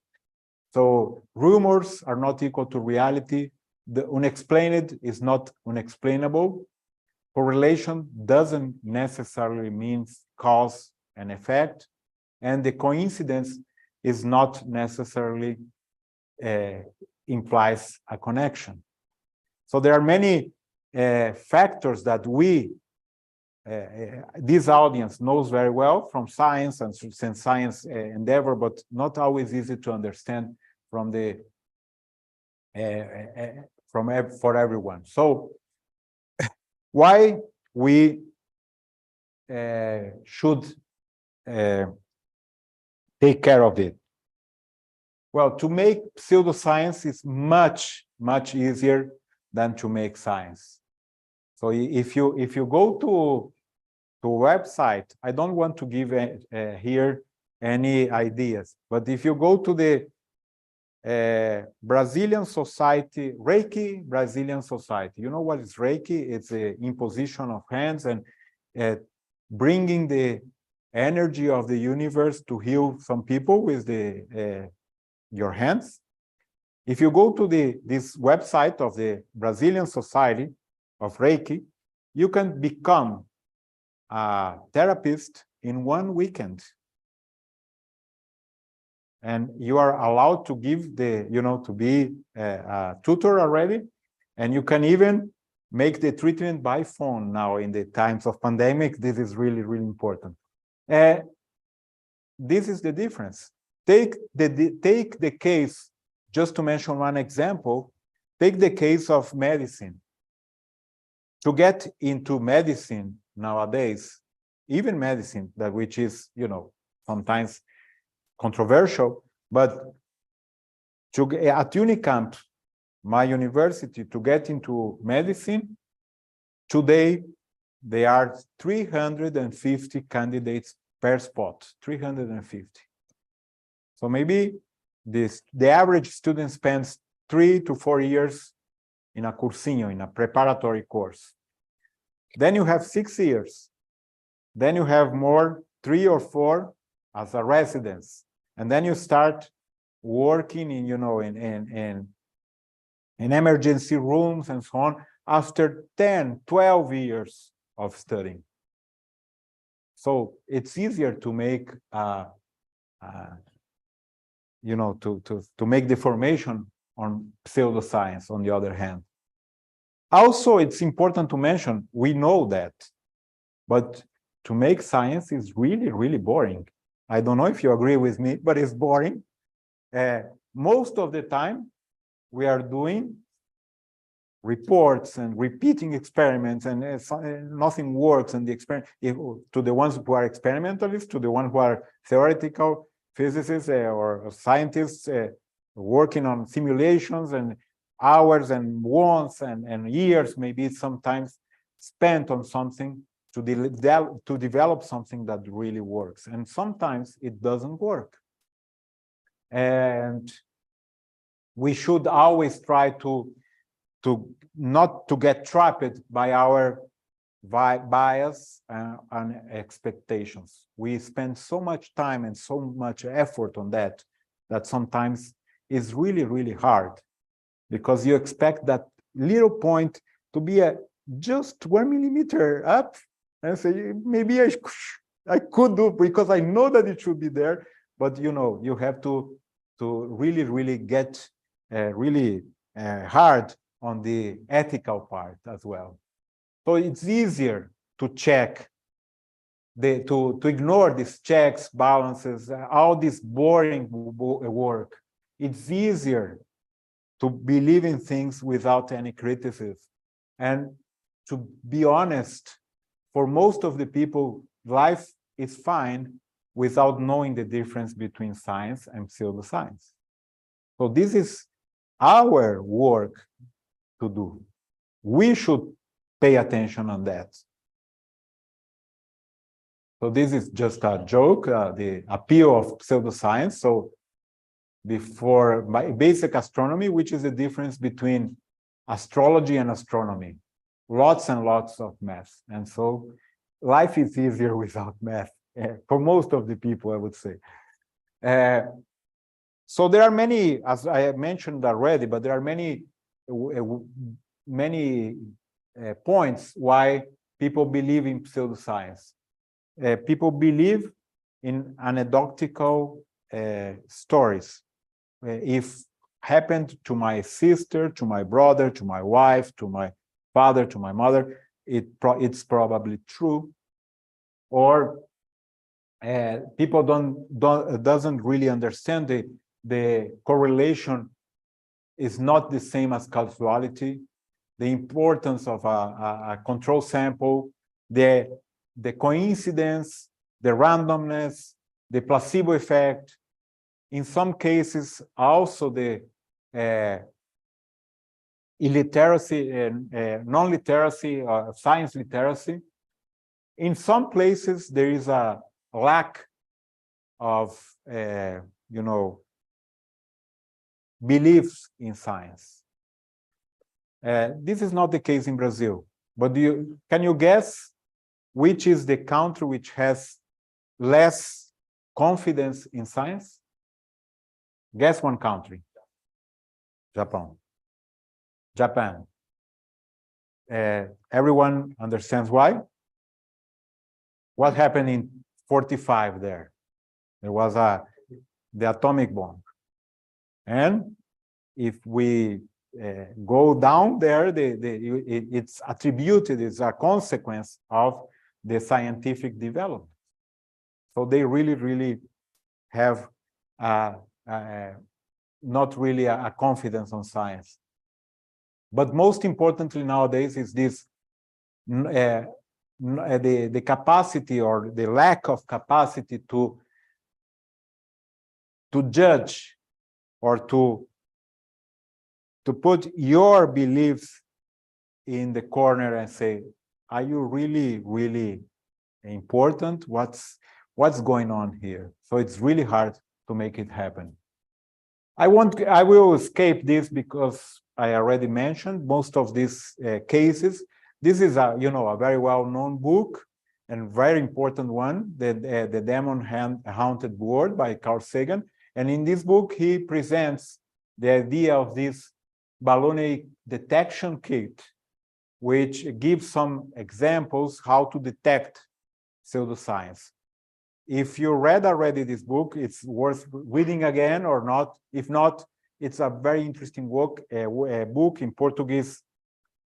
So rumors are not equal to reality. The unexplained is not unexplainable. Correlation doesn't necessarily mean cause and effect. And the coincidence is not necessarily implies a connection. So there are many factors that this audience knows very well from science and science endeavor, but not always easy to understand from for everyone. So why we should take care of it? Well, to make pseudoscience is much easier than to make science. So if you go to a website, I don't want to give here any ideas, but if you go to the Brazilian Society, Reiki Brazilian Society, you know what is Reiki? It's the imposition of hands and bringing the energy of the universe to heal some people with your hands. If you go to this website of the Brazilian Society of Reiki, you can become a therapist in one weekend. And you are allowed to give to be a tutor already. And you can even make the treatment by phone now in the times of pandemic. This is really important. This is the difference. Take the case, just to mention one example, take the case of medicine. To get into medicine nowadays, even medicine, which is, sometimes controversial, but at Unicamp, my university, to get into medicine, today, there are 350 candidates per spot, 350. So maybe the average student spends 3 to 4 years in a cursinho, in a preparatory course. Then you have 6 years. Then you have 3 or 4 as a residence. And then you start working in emergency rooms and so on after 10, 12 years of studying. So it's easier to make to make the formation on pseudoscience, on the other hand. Also, it's important to mention, we know that, but to make science is really boring. I don't know if you agree with me, but it's boring. Most of the time, we are doing reports and repeating experiments, and nothing works in the experiment. To the ones who are experimentalists, to the ones who are theoretical physicists or scientists working on simulations and hours and months and years, maybe sometimes spent on something to develop something that really works. And sometimes it doesn't work. And we should always try to not to get trapped by our bias and expectations. We spend so much time and so much effort on that sometimes is really, really hard, because you expect that little point to be just 1 millimeter up, and say, maybe I could do, because I know that it should be there, but you have to really, really get really hard on the ethical part as well. So it's easier to check, to ignore these checks, balances, all this boring work. It's easier to believe in things without any criticism. And to be honest, for most of the people, life is fine without knowing the difference between science and pseudoscience. So this is our work to do. We should pay attention on that. So this is just a joke, the appeal of pseudoscience. So before basic astronomy, which is the difference between astrology and astronomy, lots and lots of math. And so life is easier without math, for most of the people, I would say. So there are many, as I mentioned already, but there are many points why people believe in pseudoscience. People believe in anecdotal stories. If happened to my sister, to my brother, to my wife, to my father, to my mother, it's probably true. Or people doesn't really understand the correlation is not the same as causality. The importance of a control sample, the coincidence, the randomness, the placebo effect. In some cases, also the illiteracy and non-literacy, science literacy. In some places, there is a lack of, beliefs in science. This is not the case in Brazil, but can you guess which is the country which has less confidence in science? Guess one country. Japan. Everyone understands why? What happened in 45 there? There was the atomic bomb. And if we go down there, it's attributed, it's a consequence of the scientific development. So they really, really have not really a confidence on science. But most importantly nowadays is this, the capacity or the lack of capacity to judge or to put your beliefs in the corner and say, are you really, really important? What's going on here? So it's really hard to make it happen. I will escape this because I already mentioned most of these cases. This is a very well-known book and very important one, the Demon Haunted World by Carl Sagan. And in this book, he presents the idea of this balloon detection kit, which gives some examples how to detect pseudoscience. If you read already this book, it's worth reading again or not. If not, it's a very interesting book in Portuguese,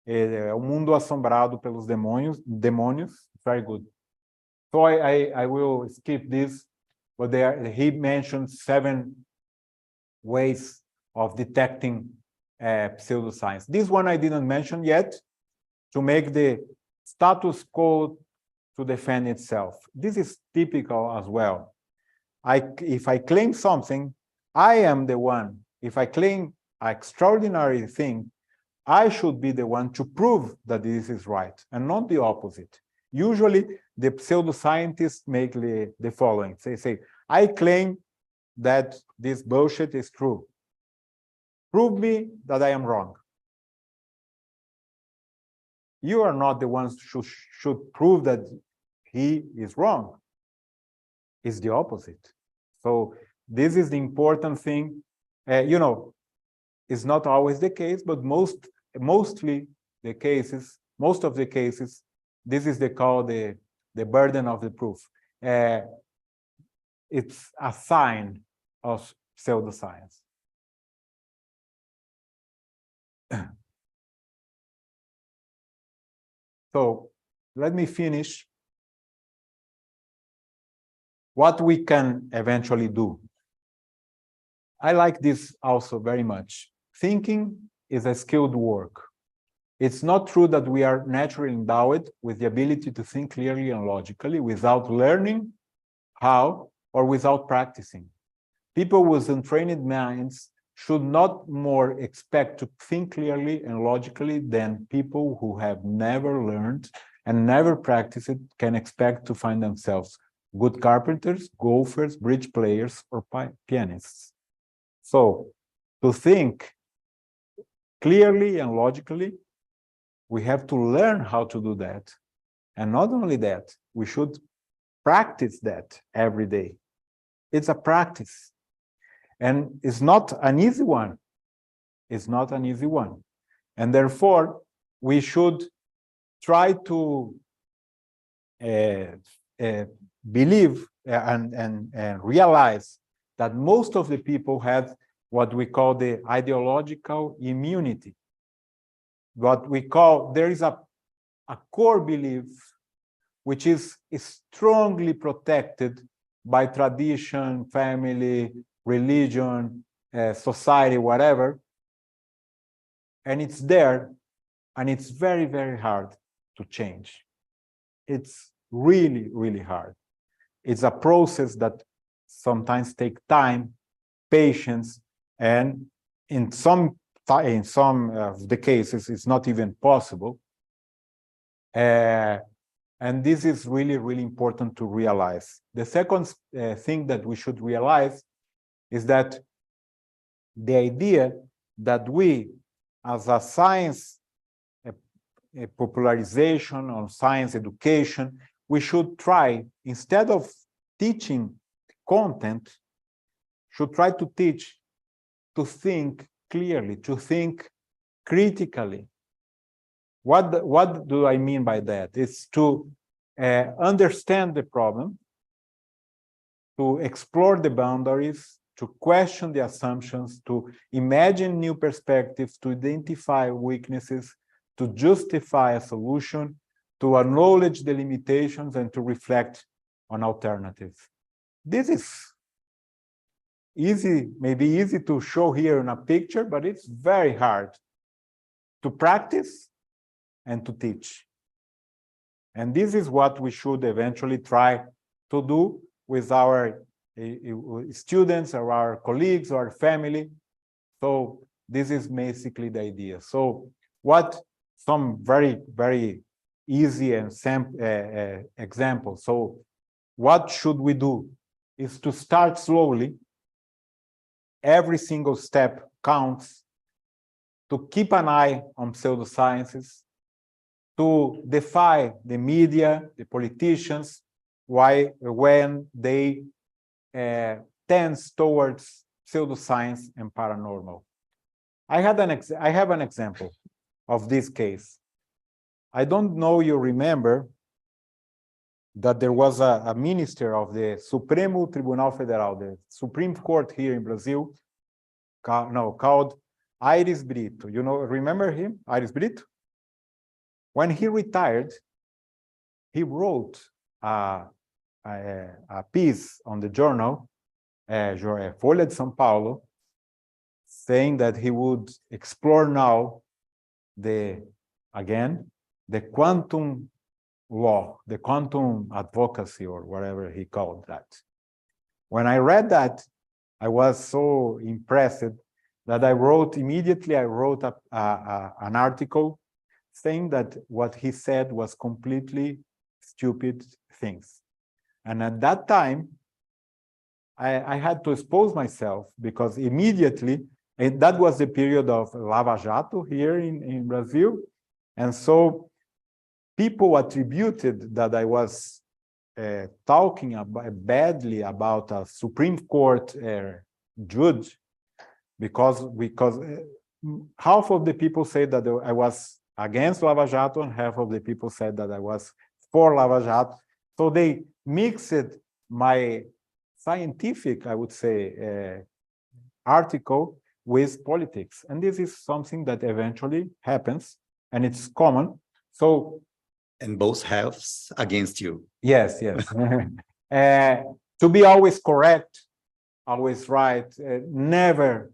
O Mundo Assombrado pelos Demônios. Very good. So I will skip this, but he mentions 7 ways of detecting pseudoscience. This one I didn't mention yet, to make the status quo to defend itself. This is typical as well. If I claim something, I am the one. If I claim an extraordinary thing, I should be the one to prove that this is right, and not the opposite. Usually, the pseudoscientists make the following. They say, I claim that this bullshit is true. Prove me that I am wrong. You are not the ones who should prove that he is wrong. It's the opposite. So this is the important thing. You know, it's not always the case, but mostly the cases, most of the cases, this is called the burden of the proof. It's a sign of pseudoscience. So let me finish what we can eventually do. I like this also very much. Thinking is a skilled work. It's not true that we are naturally endowed with the ability to think clearly and logically without learning how or without practicing. People with untrained minds should not more expect to think clearly and logically than people who have never learned and never practiced it can expect to find themselves good carpenters, golfers, bridge players, or pianists. So, to think clearly and logically, we have to learn how to do that. And not only that, we should practice that every day. It's a practice. And it's not an easy one. It's not an easy one. And therefore, we should try to believe and realize that most of the people have what we call the ideological immunity. What we call, there is a core belief which is strongly protected by tradition, family, religion, society, whatever. And it's there, and it's very, very hard to change. It's really, really hard. It's a process that sometimes takes time, patience, and in some of the cases, it's not even possible. And this is really, really important to realize. The second thing that we should realize is that the idea that we, as a science a popularization on science education, we should try, instead of teaching content, should try to teach to think clearly, to think critically. What do I mean by that? It's to understand the problem, to explore the boundaries, to question the assumptions, to imagine new perspectives, to identify weaknesses, to justify a solution, to acknowledge the limitations, and to reflect on alternatives. This is easy, maybe easy to show here in a picture, but it's very hard to practice and to teach. And this is what we should eventually try to do with our students or our colleagues or family. So this is basically the idea. So what some very, very easy and examples. So what should we do is to start slowly. Every single step counts. To keep an eye on pseudosciences, to defy the media, the politicians, when they tends towards pseudoscience and paranormal. I have an example of this case. I don't know you remember that there was a minister of the Supremo Tribunal Federal, the Supreme Court here in Brazil, called Aires Brito. You know, remember him, Aires Brito? When he retired, he wrote a piece on the journal, Folha de São Paulo, saying that he would explore now the quantum law, the quantum advocacy, or whatever he called that. When I read that, I was so impressed that I wrote immediately. I wrote an article saying that what he said was completely stupid things. And at that time, I had to expose myself because immediately, and that was the period of Lava Jato here in Brazil. And so people attributed that I was talking badly about a Supreme Court judge because half of the people said that I was against Lava Jato and half of the people said that I was for Lava Jato. So they mixed my scientific, I would say, article with politics. And this is something that eventually happens, and it's common. So, and both halves against you. yes, yes. To be always correct, always right, never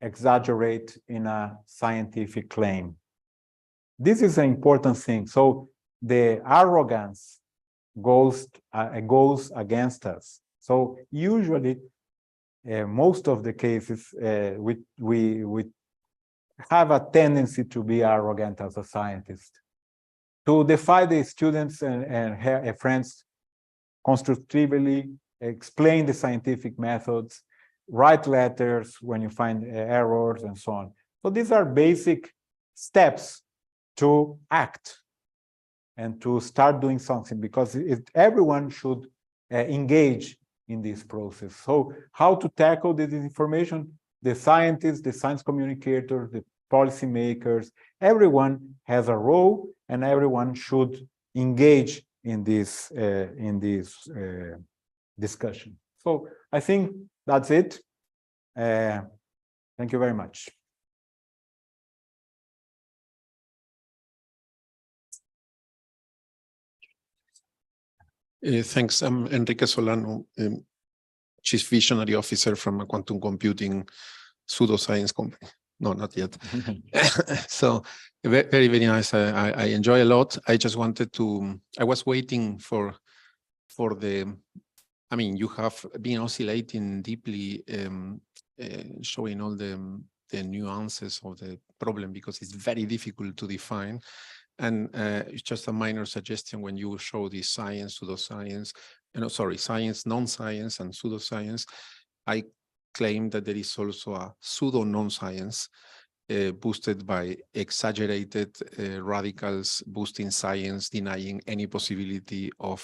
exaggerate in a scientific claim. This is an important thing. So the arrogance goes against us. So usually, most of the cases, we have a tendency to be arrogant as a scientist. To defy the students and friends constructively, explain the scientific methods, write letters when you find errors and so on. So these are basic steps to act and to start doing something, because everyone should engage in this process. So how to tackle this information? The scientists, the science communicators, the policymakers, everyone has a role, and everyone should engage in this discussion. So I think that's it. Thank you very much. Thanks. I'm Enrique Solano, Chief Visionary Officer from a quantum computing pseudoscience company. No, not yet. So very, very nice. I enjoy a lot. I just wanted to, I was waiting for the, I mean, you have been oscillating deeply, showing all the nuances of the problem, because it's very difficult to define. And it's just a minor suggestion when you show the science, pseudoscience, science, non-science, and pseudoscience. I claim that there is also a pseudo non-science boosted by exaggerated radicals boosting science, denying any possibility of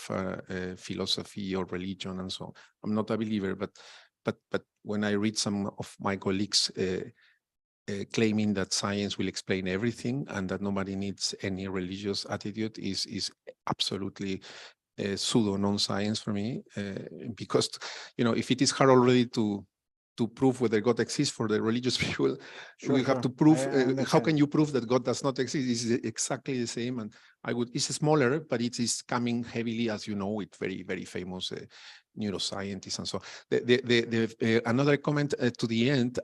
philosophy or religion and so on. I'm not a believer, but when I read some of my colleagues claiming that science will explain everything and that nobody needs any religious attitude is absolutely pseudo non-science for me, because, you know, if it is hard already to prove whether God exists for the religious people, we have to prove, how can you prove that God does not exist? It's exactly the same. And it's smaller, but it is coming heavily, as you know, with very, very famous neuroscientists and so on. Another comment to the end,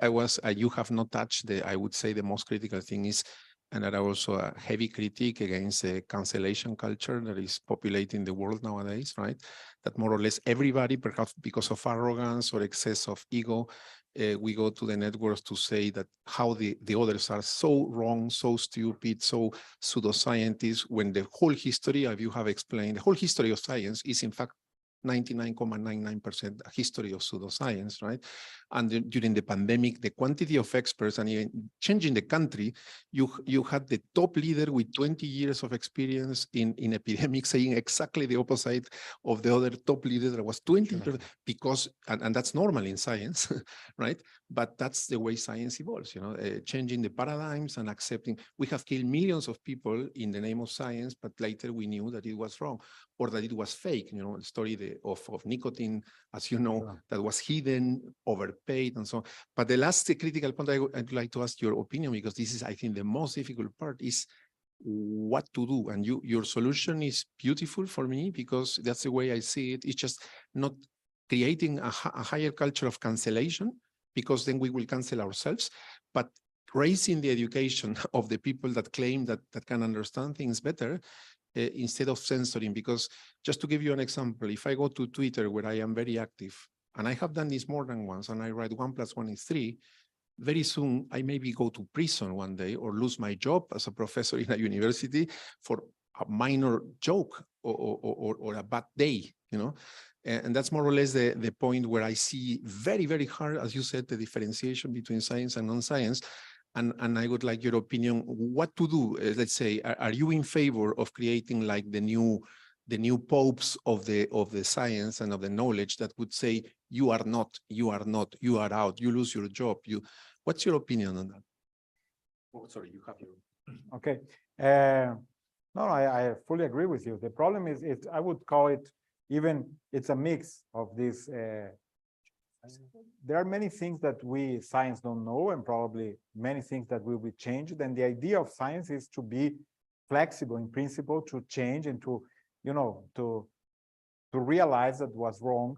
you have not touched I would say the most critical thing is, and that are also a heavy critique against the cancellation culture that is populating the world nowadays, right? That more or less everybody, perhaps because of arrogance or excess of ego, we go to the networks to say that how the others are so wrong, so stupid, so pseudoscientists, when the whole history, as you have explained, the whole history of science is in fact 99.99% history of pseudoscience, right? And during the pandemic, the quantity of experts, and even changing the country, you had the top leader with 20 years of experience in epidemics saying exactly the opposite of the other top leader that was 20%, sure. Because, and that's normal in science, right? But that's the way science evolves, you know, changing the paradigms and accepting. We have killed millions of people in the name of science, but later we knew that it was wrong or that it was fake, you know, the story of nicotine, as you know, sure. That was hidden, overpaid, and so on. But the last critical point I'd like to ask your opinion, because this is, I think, the most difficult part, is what to do. And your solution is beautiful for me, because that's the way I see it. It's just not creating a higher culture of cancellation, because then we will cancel ourselves, but raising the education of the people that claim that can understand things better, instead of censoring. Because just to give you an example, if I go to Twitter, where I am very active, and I have done this more than once, and I write 1 + 1 is 3, very soon I maybe go to prison one day or lose my job as a professor in a university for a minor joke or a bad day, you know? And that's more or less the point where I see very, very hard, as you said, the differentiation between science and non-science. And I would like your opinion, what to do. Let's say, are you in favor of creating like the new popes of the science and of the knowledge that would say, you are not, you are out, you lose your job. What's your opinion on that? Oh, sorry, you have your. Okay. No, I fully agree with you. The problem is, I would call it it's a mix of this. There are many things that we science don't know, and probably many things that will be changed. And the idea of science is to be flexible in principle, to change and to, you know, to realize that what's wrong.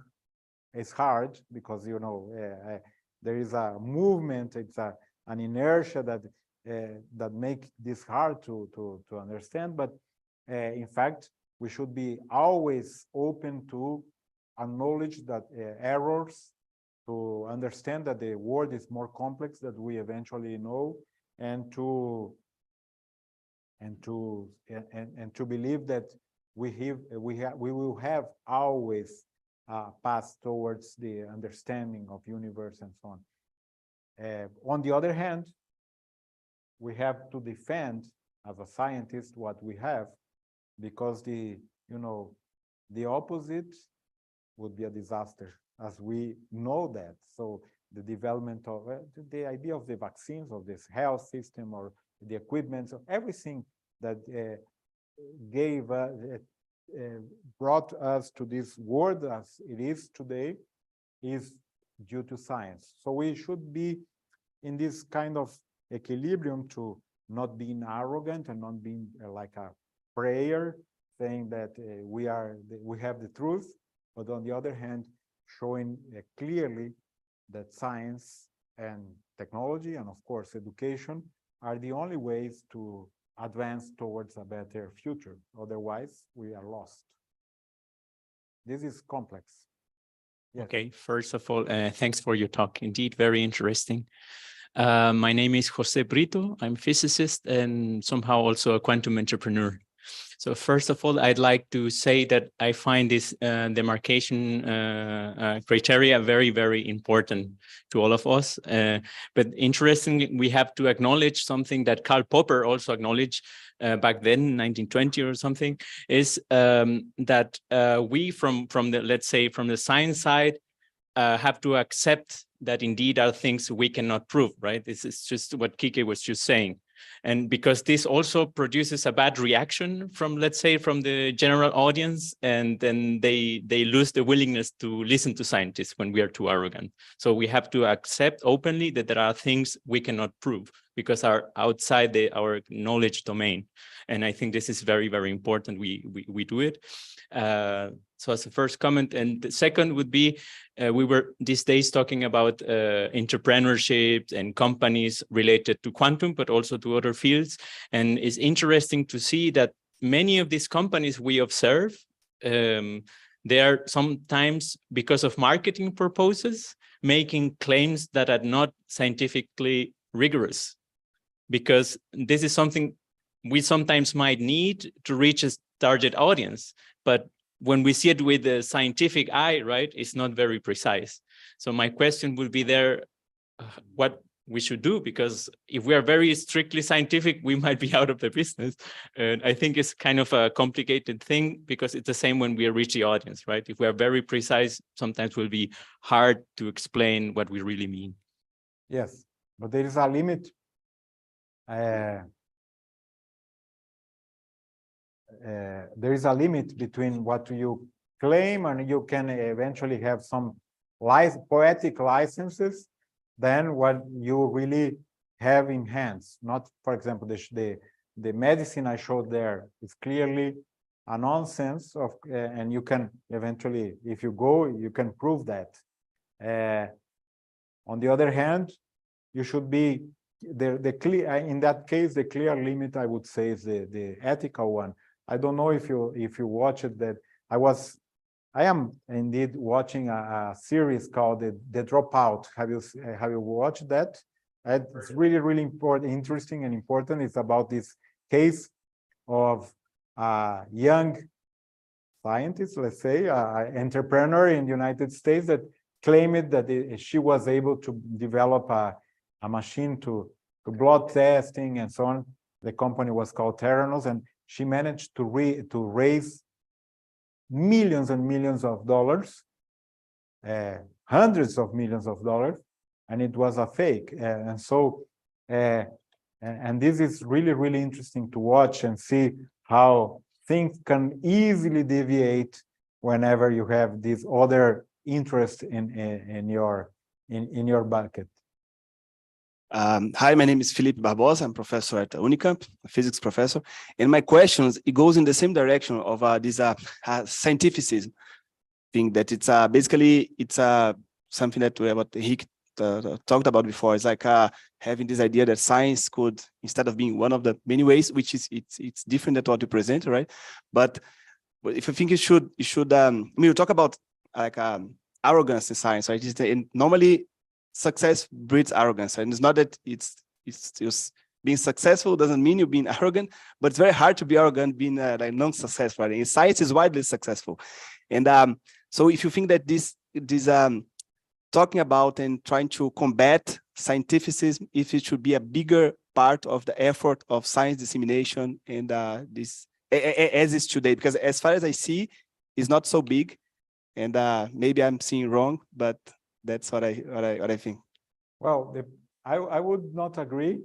It's hard because, you know, there is a movement, it's an inertia that make this hard to understand. But in fact, we should be always open to acknowledge that errors, to understand that the world is more complex than we eventually know, and to believe that we will have always path towards the understanding of universe and so on. On the other hand, we have to defend as a scientist what we have, because the opposite would be a disaster, as we know that. So the development of the idea of the vaccines, of this health system, or the equipment, so everything that brought us to this world as it is today is due to science. So we should be in this kind of equilibrium to not being arrogant and not being like a prayer saying that we have the truth, but on the other hand, showing clearly that science and technology, and of course education, are the only ways to advance towards a better future. Otherwise, we are lost. This is complex. Yes. Okay, first of all, thanks for your talk. Indeed, very interesting. My name is Jose Brito. I'm a physicist and somehow also a quantum entrepreneur. So first of all, I'd like to say that I find this demarcation criteria very, very important to all of us. But interestingly, we have to acknowledge something that Karl Popper also acknowledged back then, 1920 or something, is that we from the, let's say, from the science side, have to accept that indeed are things we cannot prove, right? This is just what Kike was just saying. And because this also produces a bad reaction from, let's say, from the general audience, and then they lose the willingness to listen to scientists when we are too arrogant. So we have to accept openly that there are things we cannot prove because are outside our knowledge domain. And I think this is very, very important. We do it. So as a first comment, and the second would be, we were these days talking about entrepreneurship and companies related to quantum, but also to other fields. And it's interesting to see that many of these companies we observe, they are sometimes, because of marketing purposes, making claims that are not scientifically rigorous, because this is something we sometimes might need to reach a target audience, but when we see it with the scientific eye, right, it's not very precise. So my question would be there, what we should do, because if we are very strictly scientific, we might be out of the business. And I think it's kind of a complicated thing, because it's the same when we reach the audience, right? If we are very precise, sometimes it will be hard to explain what we really mean. Yes, but there is a limit. There is a limit between what you claim, and you can eventually have some poetic licenses, than what you really have in hands. Not, for example, the medicine I showed there is clearly a nonsense of, and you can eventually, if you go, you can prove that. On the other hand, you should be the clear. In that case, the clear limit, I would say, is the ethical one. I don't know if you watch it. That I am indeed watching a series called the Dropout. Have you watched that? It's really, really important, interesting and important. It's about this case of a young scientist, let's say, an entrepreneur in the United States that claimed that she was able to develop a machine to blood testing and so on. The company was called Theranos, and she managed to raise millions and millions of dollars, hundreds of millions of dollars, and it was a fake. And so, and this is really, really interesting to watch and see how things can easily deviate whenever you have this other interest in your bucket. Hi, my name is Felipe Barbosa. I'm professor at Unicamp, a physics professor. And my questions, it goes in the same direction of this scientificism thing, that it's basically, it's something that Rick talked about before. It's like having this idea that science could, instead of being one of the many ways, which is, it's different than what you present, right? But if I think it should, I mean, you talk about like arrogance in science, right? And normally, success breeds arrogance, and it's not that it's just being successful doesn't mean you're being arrogant, but it's very hard to be arrogant being like non-successful. Right? And science is widely successful, and so if you think that this talking about and trying to combat scientificism, if it should be a bigger part of the effort of science dissemination and this as is today, because as far as I see, it's not so big, and maybe I'm seeing wrong, but that's what I think. Well, I would not agree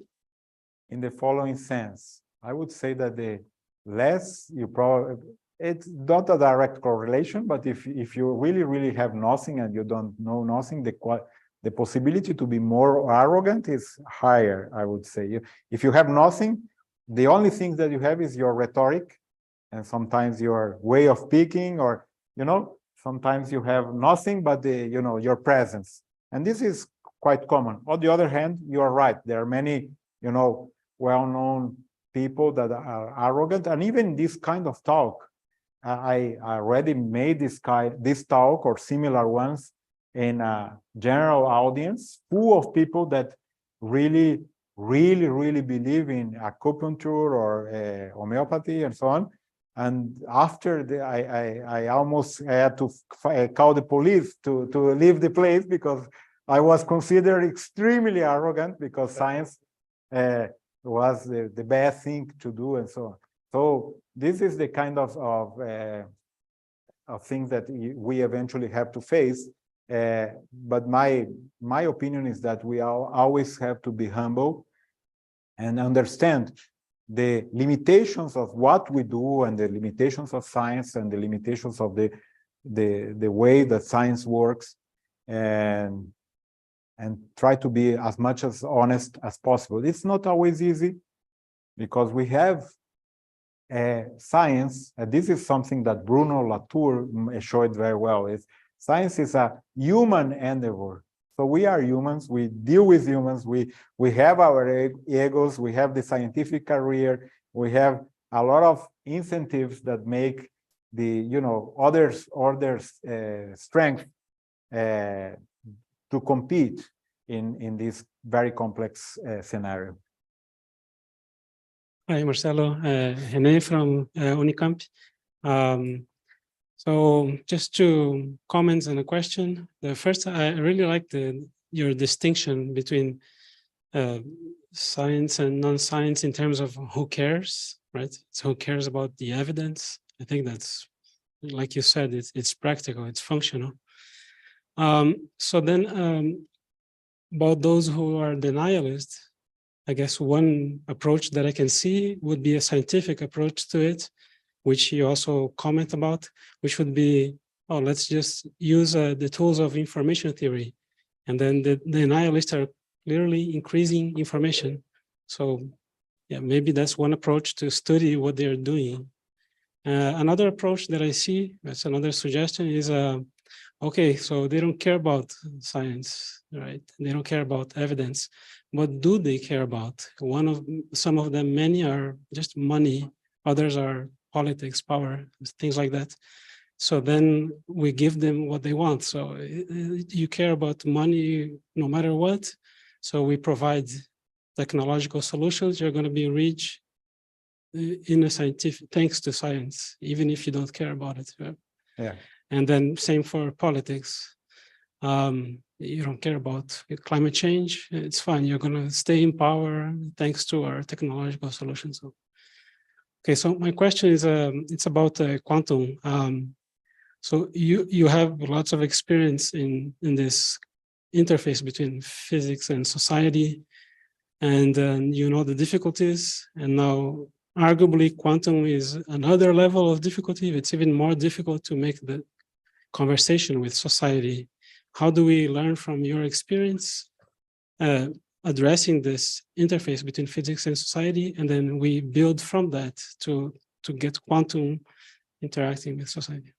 in the following sense. I would say that the less you probably, it's not a direct correlation, but if you really have nothing and you don't know nothing, the possibility to be more arrogant is higher, I would say. If you have nothing, the only thing that you have is your rhetoric and sometimes your way of speaking, or, you know, sometimes you have nothing but your presence, and this is quite common. On the other hand, you are right. There are many, well-known people that are arrogant, and even this kind of talk, I already made this talk or similar ones in a general audience full of people that really believe in acupuncture or homeopathy and so on. And after I almost had to call the police to leave the place, because I was considered extremely arrogant, because science was the best thing to do and so on. So this is the kind of things that we eventually have to face. But my opinion is that we always have to be humble and understand the limitations of what we do, and the limitations of science, and the limitations of the way that science works, and try to be as much as honest as possible. It's not always easy, because we have science, and this is something that Bruno Latour showed very well. Science is a human endeavor. So we are humans, we deal with humans, we have our egos, we have the scientific career, we have a lot of incentives that make the others strength to compete in this very complex scenario. Hi, Marcelo. René from Unicamp. So just two comments and a question. The first, I really like your distinction between science and non-science in terms of who cares, right? So who cares about the evidence? I think that's, like you said, it's practical, it's functional. So then about those who are denialists, I guess one approach that I can see would be a scientific approach to it, which you also comment about, which would be, oh, let's just use the tools of information theory. And then the denialists are clearly increasing information. So yeah, maybe that's one approach to study what they're doing. Another approach that I see, that's another suggestion, is, okay, so they don't care about science, right? They don't care about evidence. What do they care about? Some of them, many are just money, others are politics, power, things like that. So then we give them what they want. So you care about money no matter what. So we provide technological solutions. You're going to be rich in a scientific, thanks to science, even if you don't care about it. Right? Yeah. And then same for politics. You don't care about climate change. It's fine. You're going to stay in power thanks to our technological solutions. So, okay, so my question is, it's about quantum. So you have lots of experience in this interface between physics and society, and you know the difficulties. And now, arguably, quantum is another level of difficulty. It's even more difficult to make the conversation with society. How do we learn from your experience addressing this interface between physics and society, and then we build from that to get quantum interacting with society?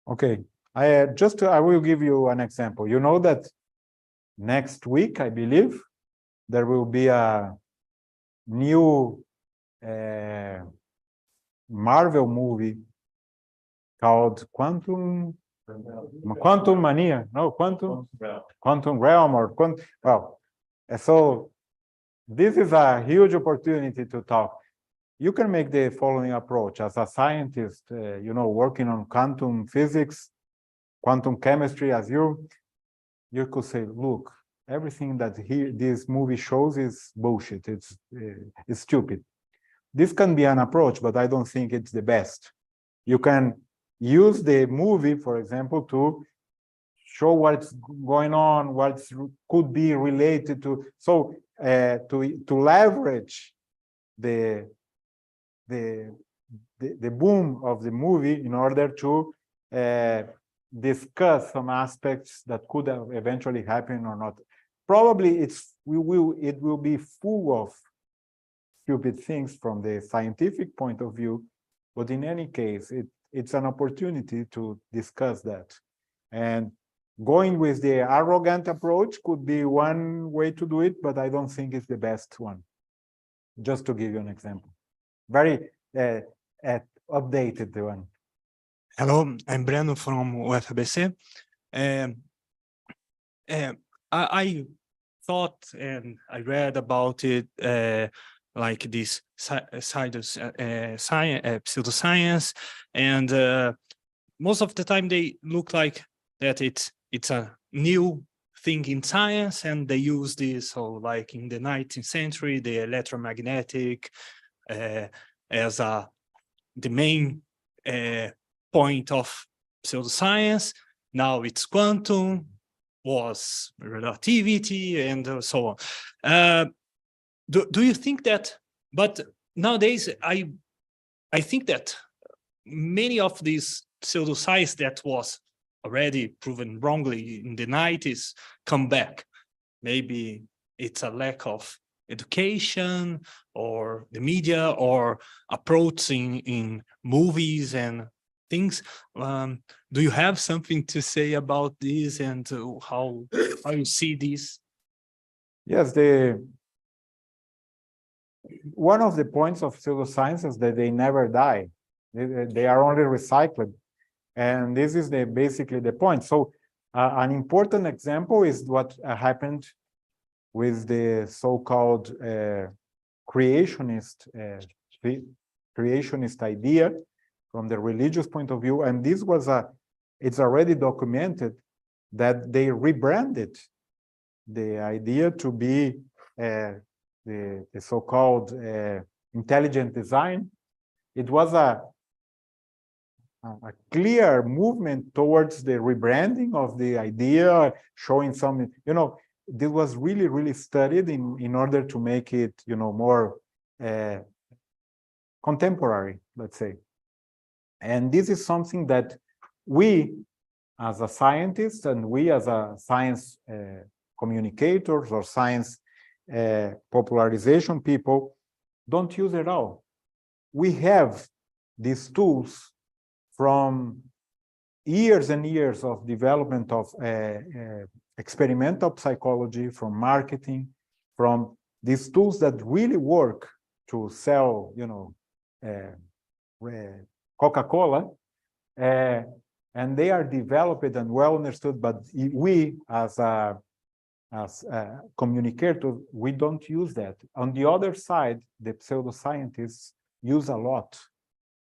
Okay, I will give you an example. You know that next week, I believe, there will be a new Marvel movie called Quantum Mania. No, Quantum Realm or Quantum. Well, so this is a huge opportunity to talk. You can make the following approach as a scientist, you know, working on quantum physics, quantum chemistry, as you could say, look, everything that this movie shows is bullshit. It's stupid. This can be an approach, but I don't think it's the best. You can use the movie, for example, to show what's going on, what could be related to. So to leverage the boom of the movie in order to discuss some aspects that could have eventually happen or not. Probably it will be full of stupid things from the scientific point of view, but in any case, it's an opportunity to discuss that. And going with the arrogant approach could be one way to do it, but I don't think it's the best one. Just to give you an example. Very updated one. Hello, I'm Breno from UFABC. I thought and I read about it like this pseudoscience, and most of the time they look like that it's a new thing in science, and they use this, so like in the 19th century, the electromagnetic as the main point of pseudoscience. Now it's quantum, was relativity, and so on. Do you think that? But nowadays, I think that many of these pseudoscience that was already proven wrongly in the 90s come back. Maybe it's a lack of education or the media or approach in movies and things. Do you have something to say about this and how you see this? Yes, one of the points of pseudoscience is that they never die. They are only recycled. And this is basically the point. So an important example is what happened with the so-called creationist idea from the religious point of view. And this was it's already documented that they rebranded the idea to be the so-called intelligent design. It was a clear movement towards the rebranding of the idea, showing some, you know, this was really, really studied in order to make it, you know, more contemporary, let's say. And this is something that we, as a scientist, and we as a science communicators or science popularization people, don't use at all. We have these tools from years and years of development of experimental psychology, from marketing, from these tools that really work to sell, you know, Coca-Cola, and they are developed and well understood, but we as a as communicators, we don't use that. On the other side, the pseudoscientists use a lot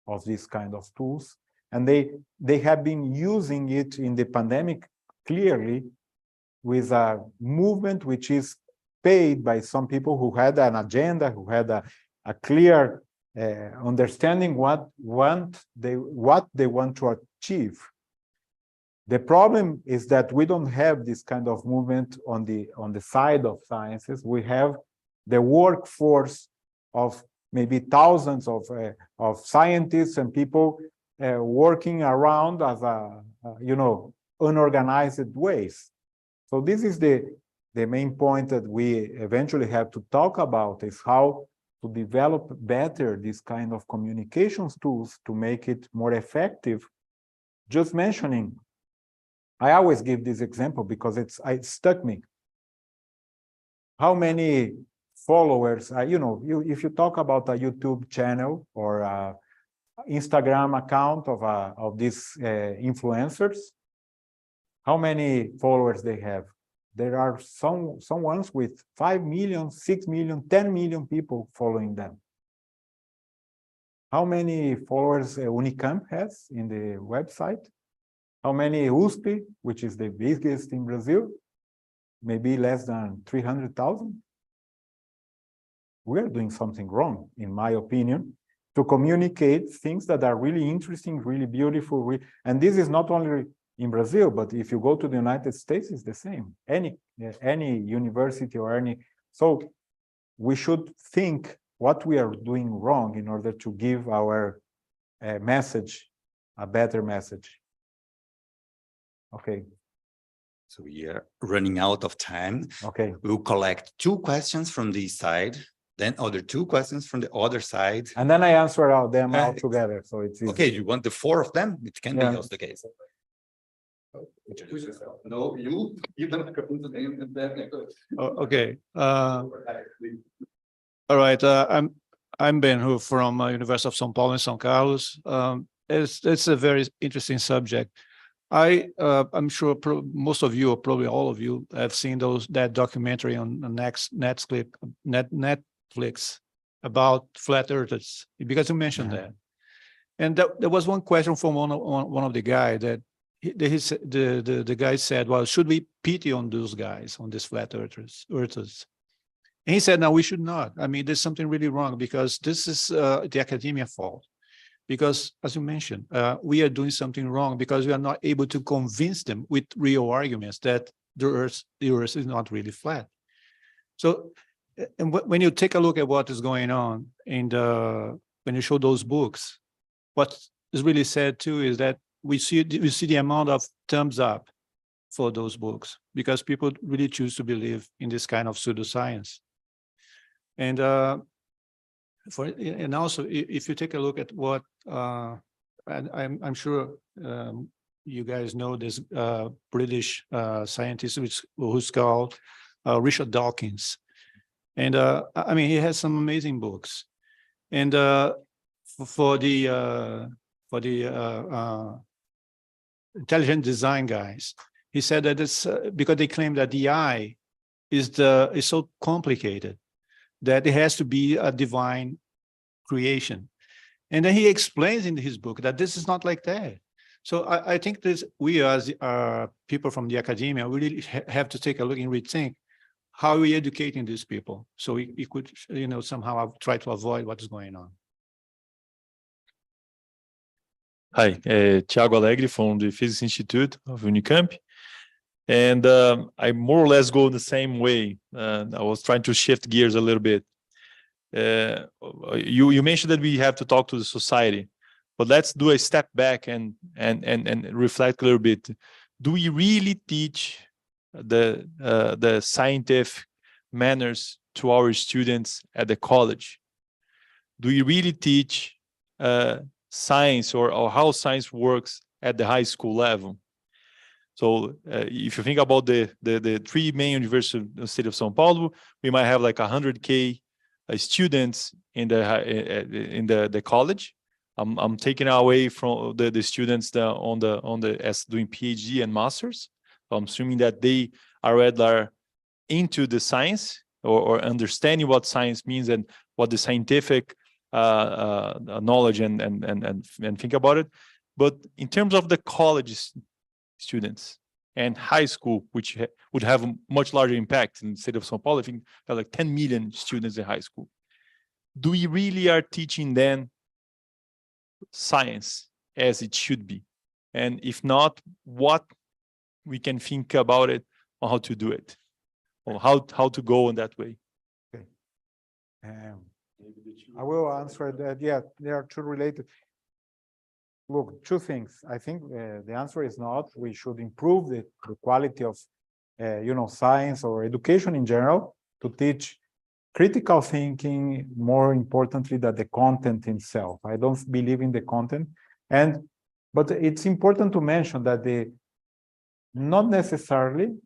of these kind of tools, and they have been using it in the pandemic clearly with a movement which is paid by some people who had an agenda, who had a clear understanding what they want to achieve. The problem is that we don't have this kind of movement on the side of sciences. We have the workforce of maybe thousands of scientists and people working around as unorganized ways. So this is the main point that we eventually have to talk about, is how to develop better this kind of communications tools to make it more effective. Just mentioning, I always give this example because it stuck me. How many followers, if you talk about a YouTube channel or a Instagram account of these influencers, how many followers they have? There are some ones with 5 million, 6 million, 10 million people following them. How many followers Unicamp has in the website? How many USP, which is the biggest in Brazil? Maybe less than 300,000. We are doing something wrong, in my opinion, to communicate things that are really interesting, really beautiful. And this is not only in Brazil, but if you go to the United States, it's the same. Any university or any. So we should think what we are doing wrong in order to give our message a better message. Okay. So we are running out of time. Okay. We'll collect 2 questions from this side, then other 2 questions from the other side. And then I answer all them all together. So it's easy. Okay, you want the 4 of them? It can be also the case. No, you Okay. All right. I'm Ben Hu from University of São Paulo in São Carlos. It's a very interesting subject. I'm sure most of you, or probably all of you, have seen that documentary on Netflix about flat earthers, because you mentioned that. And there was one question from one of the guys that the guy said, well, should we pity on those guys, on these flat earthers? And he said, no, we should not. I mean, there's something really wrong, because this is the academia fault. Because, as you mentioned, we are doing something wrong because we are not able to convince them with real arguments that the Earth is not really flat. So, and when you take a look at what is going on, and when you show those books, what is really sad too is that we see the amount of thumbs up for those books, because people really choose to believe in this kind of pseudoscience. And also, if you take a look at what, and I'm sure you guys know this British scientist who's called Richard Dawkins, and I mean, he has some amazing books, and for the intelligent design guys, he said that it's because they claim that the eye is so complicated that it has to be a divine creation. And then he explains in his book that this is not like that. So I think we as people from the academia, we really have to take a look and rethink how we educating these people, so we could, somehow try to avoid what is going on. Hi, Thiago Alegre from the Physics Institute of Unicamp. And I more or less go the same way. I was trying to shift gears a little bit. You mentioned that we have to talk to the society, but let's do a step back and reflect a little bit. Do we really teach the scientific manners to our students at the college? Do we really teach science or how science works at the high school level? So if you think about the 3 main universities in the state of São Paulo, we might have like 100K students in the college. I'm taking away from the students as doing PhD and masters. So I'm assuming that they are at into the science or understanding what science means and what the scientific knowledge and think about it. But in terms of the college students and high school, which would have a much larger impact in the state of São Paulo, I think there are like 10 million students in high school. Do we really are teaching them science as it should be? And if not, what we can think about it or how to do it, or how to go in that way? Okay. I will answer that. Yeah, they are two related. Look, two things. I think the answer is not. We should improve the quality of, science or education in general to teach critical thinking more importantly than the content itself. I don't believe in the content, but it's important to mention that not necessarily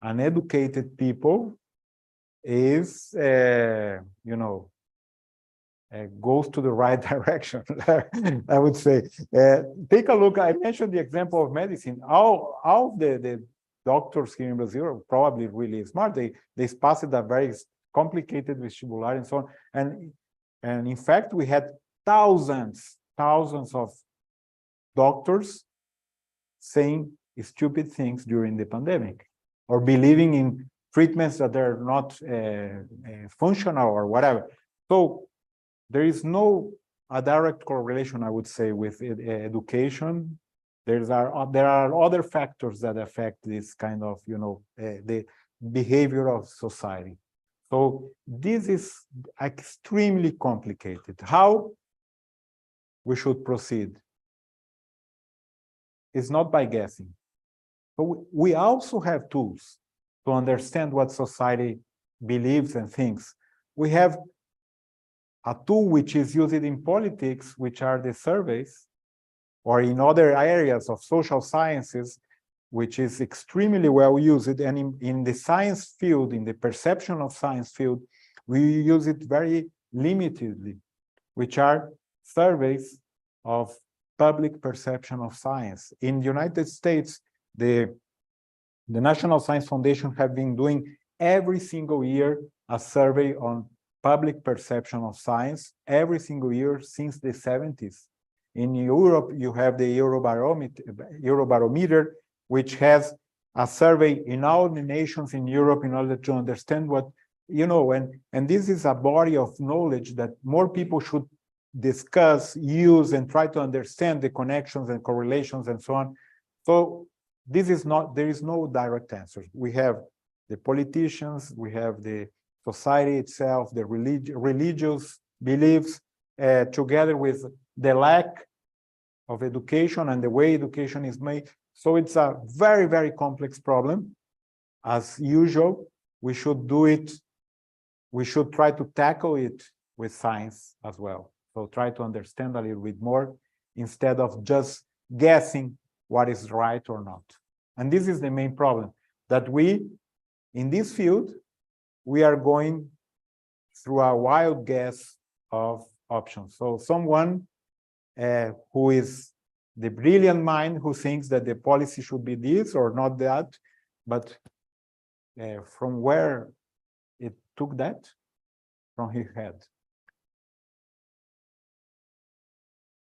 an educated people is, goes to the right direction. I would say. Take a look. I mentioned the example of medicine. All the doctors here in Brazil are probably really smart. They passed a very complicated vestibular and so on. And in fact, we had thousands of doctors saying stupid things during the pandemic or believing in treatments that are not functional or whatever. So there is a direct correlation, I would say, with education. There are other factors that affect this kind of, the behavior of society. So this is extremely complicated. How we should proceed is not by guessing. But we also have tools to understand what society believes and thinks. We have a tool which is used in politics, which are the surveys, or in other areas of social sciences, which is extremely well used. And in the science field, in the perception of science field, we use it very limitedly, which are surveys of public perception of science. In the United States, the National Science Foundation have been doing every single year a survey on public perception of science every single year since the 70s. In Europe, you have the Eurobarometer, which has a survey in all the nations in Europe in order to understand what, and this is a body of knowledge that more people should discuss, use, and try to understand the connections and correlations and so on. So there is no direct answer. We have the politicians, we have the society itself, the religious beliefs, together with the lack of education and the way education is made. So it's a very, very complex problem. As usual, we should do it. We should try to tackle it with science as well. So try to understand a little bit more instead of just guessing what is right or not. And this is the main problem, that we, in this field, we are going through a wild guess of options. So someone who is the brilliant mind who thinks that the policy should be this or not that, but from where it took that? From his head.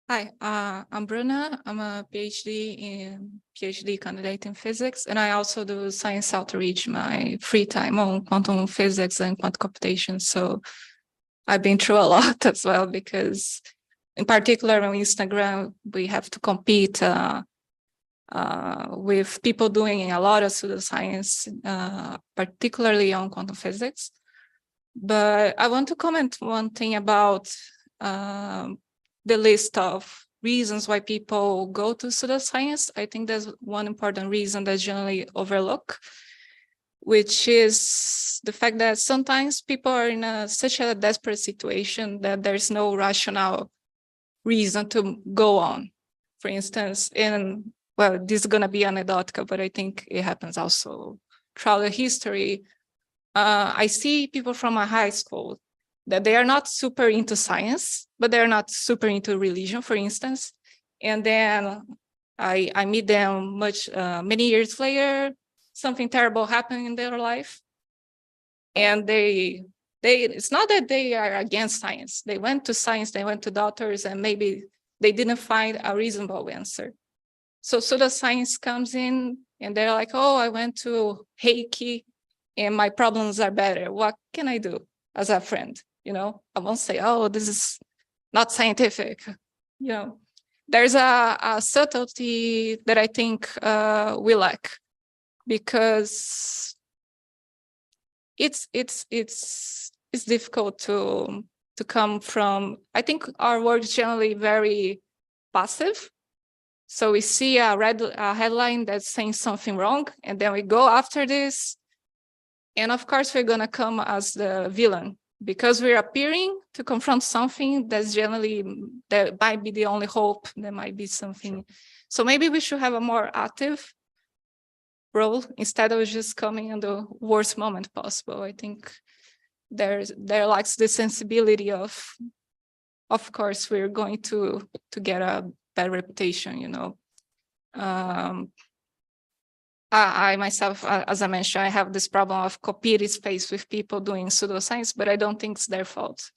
Hi, I'm Bruna. I'm a PhD candidate in physics, and I also do science outreach my free time on quantum physics and quantum computation. So I've been through a lot as well, because in particular on Instagram, we have to compete with people doing a lot of pseudoscience, particularly on quantum physics. But I want to comment one thing about the list of reasons why people go to pseudoscience. I think there's one important reason that's generally overlooked, which is the fact that sometimes people are in such a desperate situation that there's no rational reason to go on. For instance, well, this is going to be anecdotal, but I think it happens also throughout the history. I see people from a high school that they are not super into science, but they're not super into religion, for instance. And then I meet them many years later, something terrible happened in their life. And it's not that they are against science. They went to science, they went to doctors, and maybe they didn't find a reasonable answer. So pseudoscience comes in and they're like, oh, I went to Reiki and my problems are better. What can I do as a friend? You know, I won't say, oh, this is not scientific. You know, there's a subtlety that I think we lack, because it's difficult to come from, I think our work is generally very passive. So we see a headline that's saying something wrong, and then we go after this. And of course, we're going to come as the villain, because we're appearing to confront something that's generally, that might be the only hope, there might be something. Sure. So maybe we should have a more active role instead of just coming in the worst moment possible. I think there lacks the sensibility of course, we're going to get a bad reputation, you know. I myself, as I mentioned, I have this problem of competing space with people doing pseudoscience, but I don't think it's their fault,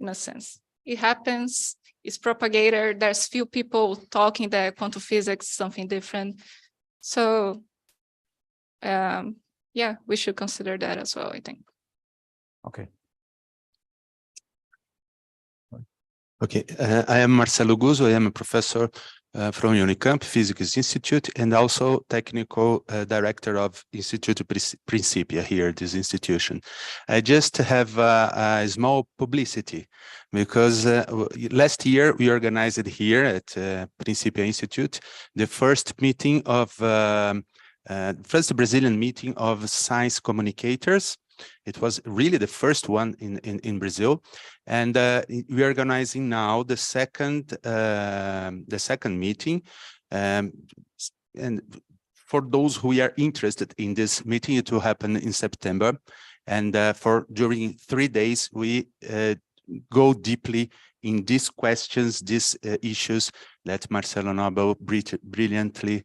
in a sense. It happens, it's propagated, there's few people talking that quantum physics is something different. So, yeah, we should consider that as well, I think. Okay. Okay, I am Marcelo Guzzo. I am a professor from Unicamp Physics Institute, and also technical director of Instituto Principia here at this institution. I just have a small publicity, because last year we organized here at Principia Institute the first meeting of first Brazilian meeting of science communicators. It was really the first one in Brazil, and we are organizing now the second meeting. And for those who are interested in this meeting, it will happen in September. And during 3 days, we go deeply in these questions, these issues that Marcelo Nobel brilliantly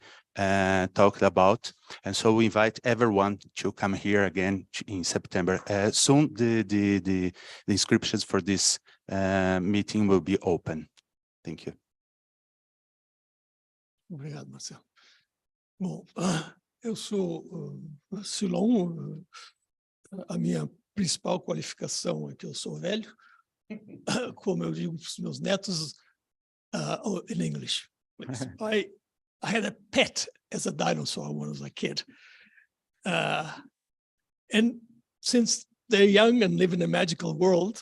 talked about. And so we invite everyone to come here again in September. Soon the inscriptions for this meeting will be open. Thank you. Obrigado, Marcelo. Bom, eu sou Silon. A minha principal qualificação é que eu sou velho. Como eu digo para os meus netos, in English. I had a pet as a dinosaur when I was a kid. And since they're young and live in a magical world,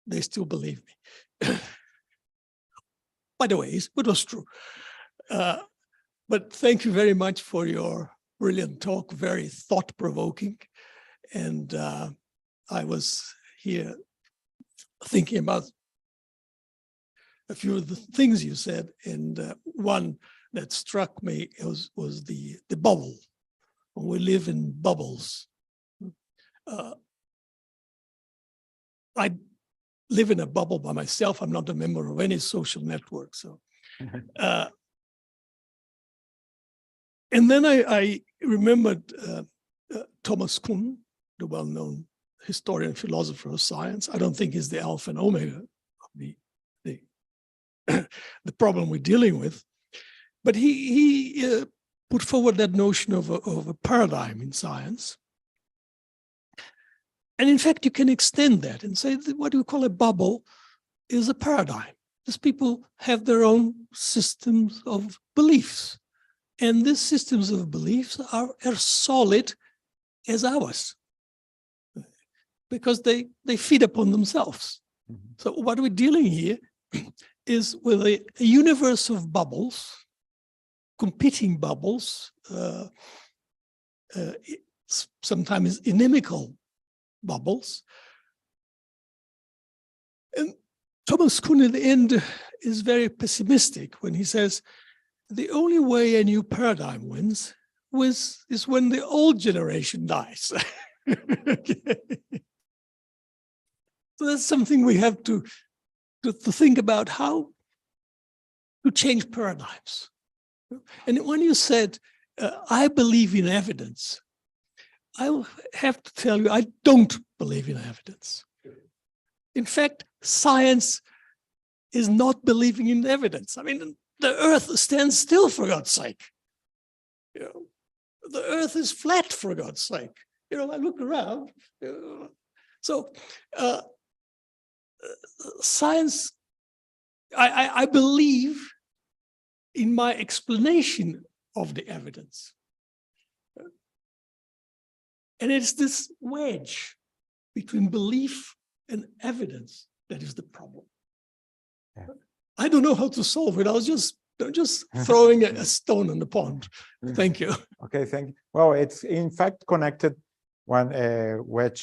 they still believe me. By the way, it was true. But thank you very much for your brilliant talk, very thought-provoking. And I was here thinking about a few of the things you said, and one that struck me was the bubble. We live in bubbles. I live in a bubble by myself. I'm not a member of any social network. So, and then I remembered Thomas Kuhn, the well-known historian, philosopher of science. I don't think he's the alpha and omega of the problem we're dealing with. But he put forward that notion of a paradigm in science. And in fact, you can extend that and say that what we call a bubble is a paradigm. These people have their own systems of beliefs. And these systems of beliefs are solid as ours, because they feed upon themselves. Mm-hmm. So what we're dealing here is with a universe of bubbles, competing bubbles, sometimes inimical bubbles. And Thomas Kuhn at the end is very pessimistic when he says, the only way a new paradigm wins is when the old generation dies. Okay. So that's something we have to think about, how to change paradigms. And when you said, I believe in evidence, I have to tell you, I don't believe in evidence. In fact, science is not believing in evidence. I mean, the earth stands still, for God's sake. You know, the earth is flat, for God's sake. You know, I look around. Science, I believe in my explanation of the evidence. And it's this wedge between belief and evidence that is the problem. Yeah. I don't know how to solve it. I was just throwing a stone on the pond. Thank you. Okay, thank you. Well, it's in fact connected when what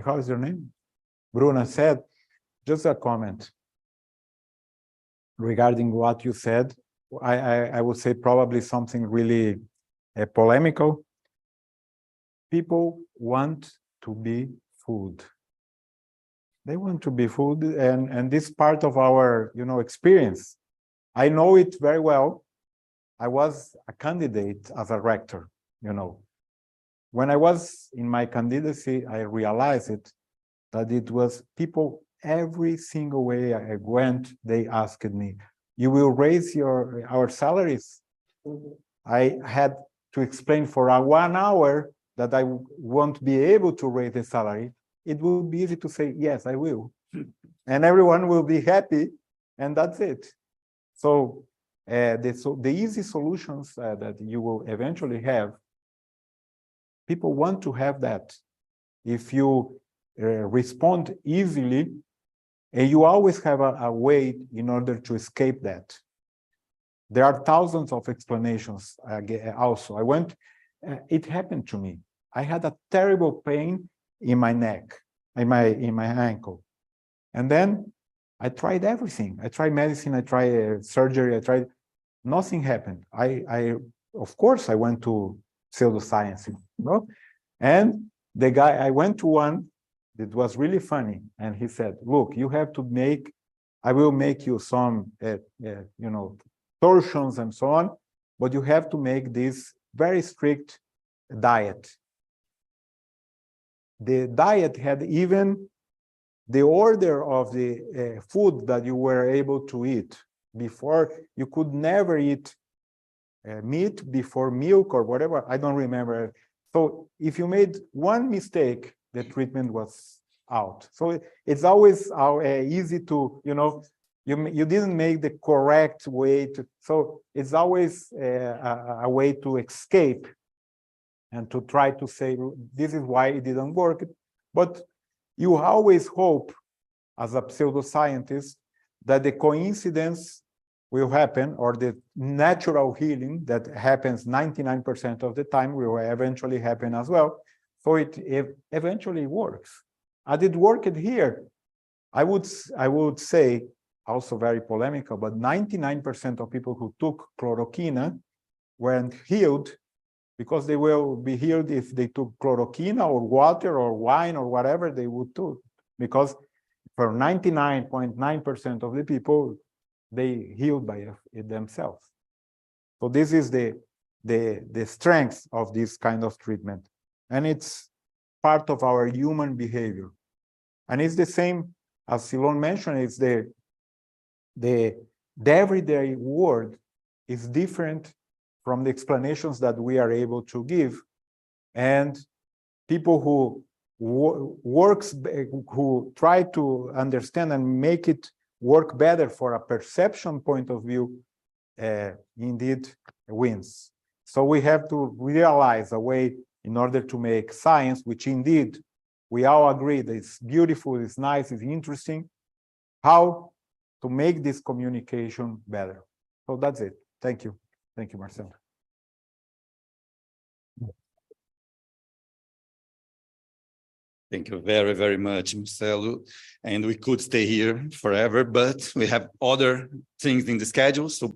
how is your name? Bruna said, just a comment regarding what you said. I would say probably something really polemical. People want to be fooled. They want to be fooled, and this part of our, experience. I know it very well. I was a candidate as a rector, When I was in my candidacy, I realized that it was people, every single way I went, they asked me, you will raise our salaries? I had to explain for 1 hour that I won't be able to raise the salary. It would be easy to say, yes, I will. And everyone will be happy, and that's it. So the easy solutions that you will eventually have, people want to have that. If you respond easily, and you always have a way in order to escape that. There are thousands of explanations also. It happened to me. I had a terrible pain in my neck, in my ankle. And then I tried everything. I tried medicine, I tried surgery, nothing happened. Of course, I went to pseudoscience, And the guy, I went to one, it was really funny. And he said, look, you have to I will make you some, torsions and so on, but you have to make this very strict diet. The diet had even the order of the food that you were able to eat. Before, you could never eat meat before milk or whatever. I don't remember. So if you made one mistake, the treatment was out. So it's always easy to, you didn't make the correct way to, so it's always a way to escape and to try to say, this is why it didn't work. But you always hope, as a pseudoscientist, that the coincidence will happen, or the natural healing that happens 99% of the time will eventually happen as well. So it eventually works. And it worked here. I would say, also very polemical, but 99% of people who took chloroquine weren't healed, because they will be healed if they took chloroquine or water or wine or whatever they would do. Because for 99.9% of the people, they healed by themselves. So this is the strength of this kind of treatment. And it's part of our human behavior. And it's the same, as Silon mentioned, it's the everyday world is different from the explanations that we are able to give. And people who who try to understand and make it work better for a perception point of view, indeed wins. So we have to realize a way in order to make science, which indeed we all agree that it's beautiful, it's nice, it's interesting, how to make this communication better. So that's it. Thank you. Thank you, Marcelo. Thank you very, very much, Marcelo. And we could stay here forever, but we have other things in the schedule. So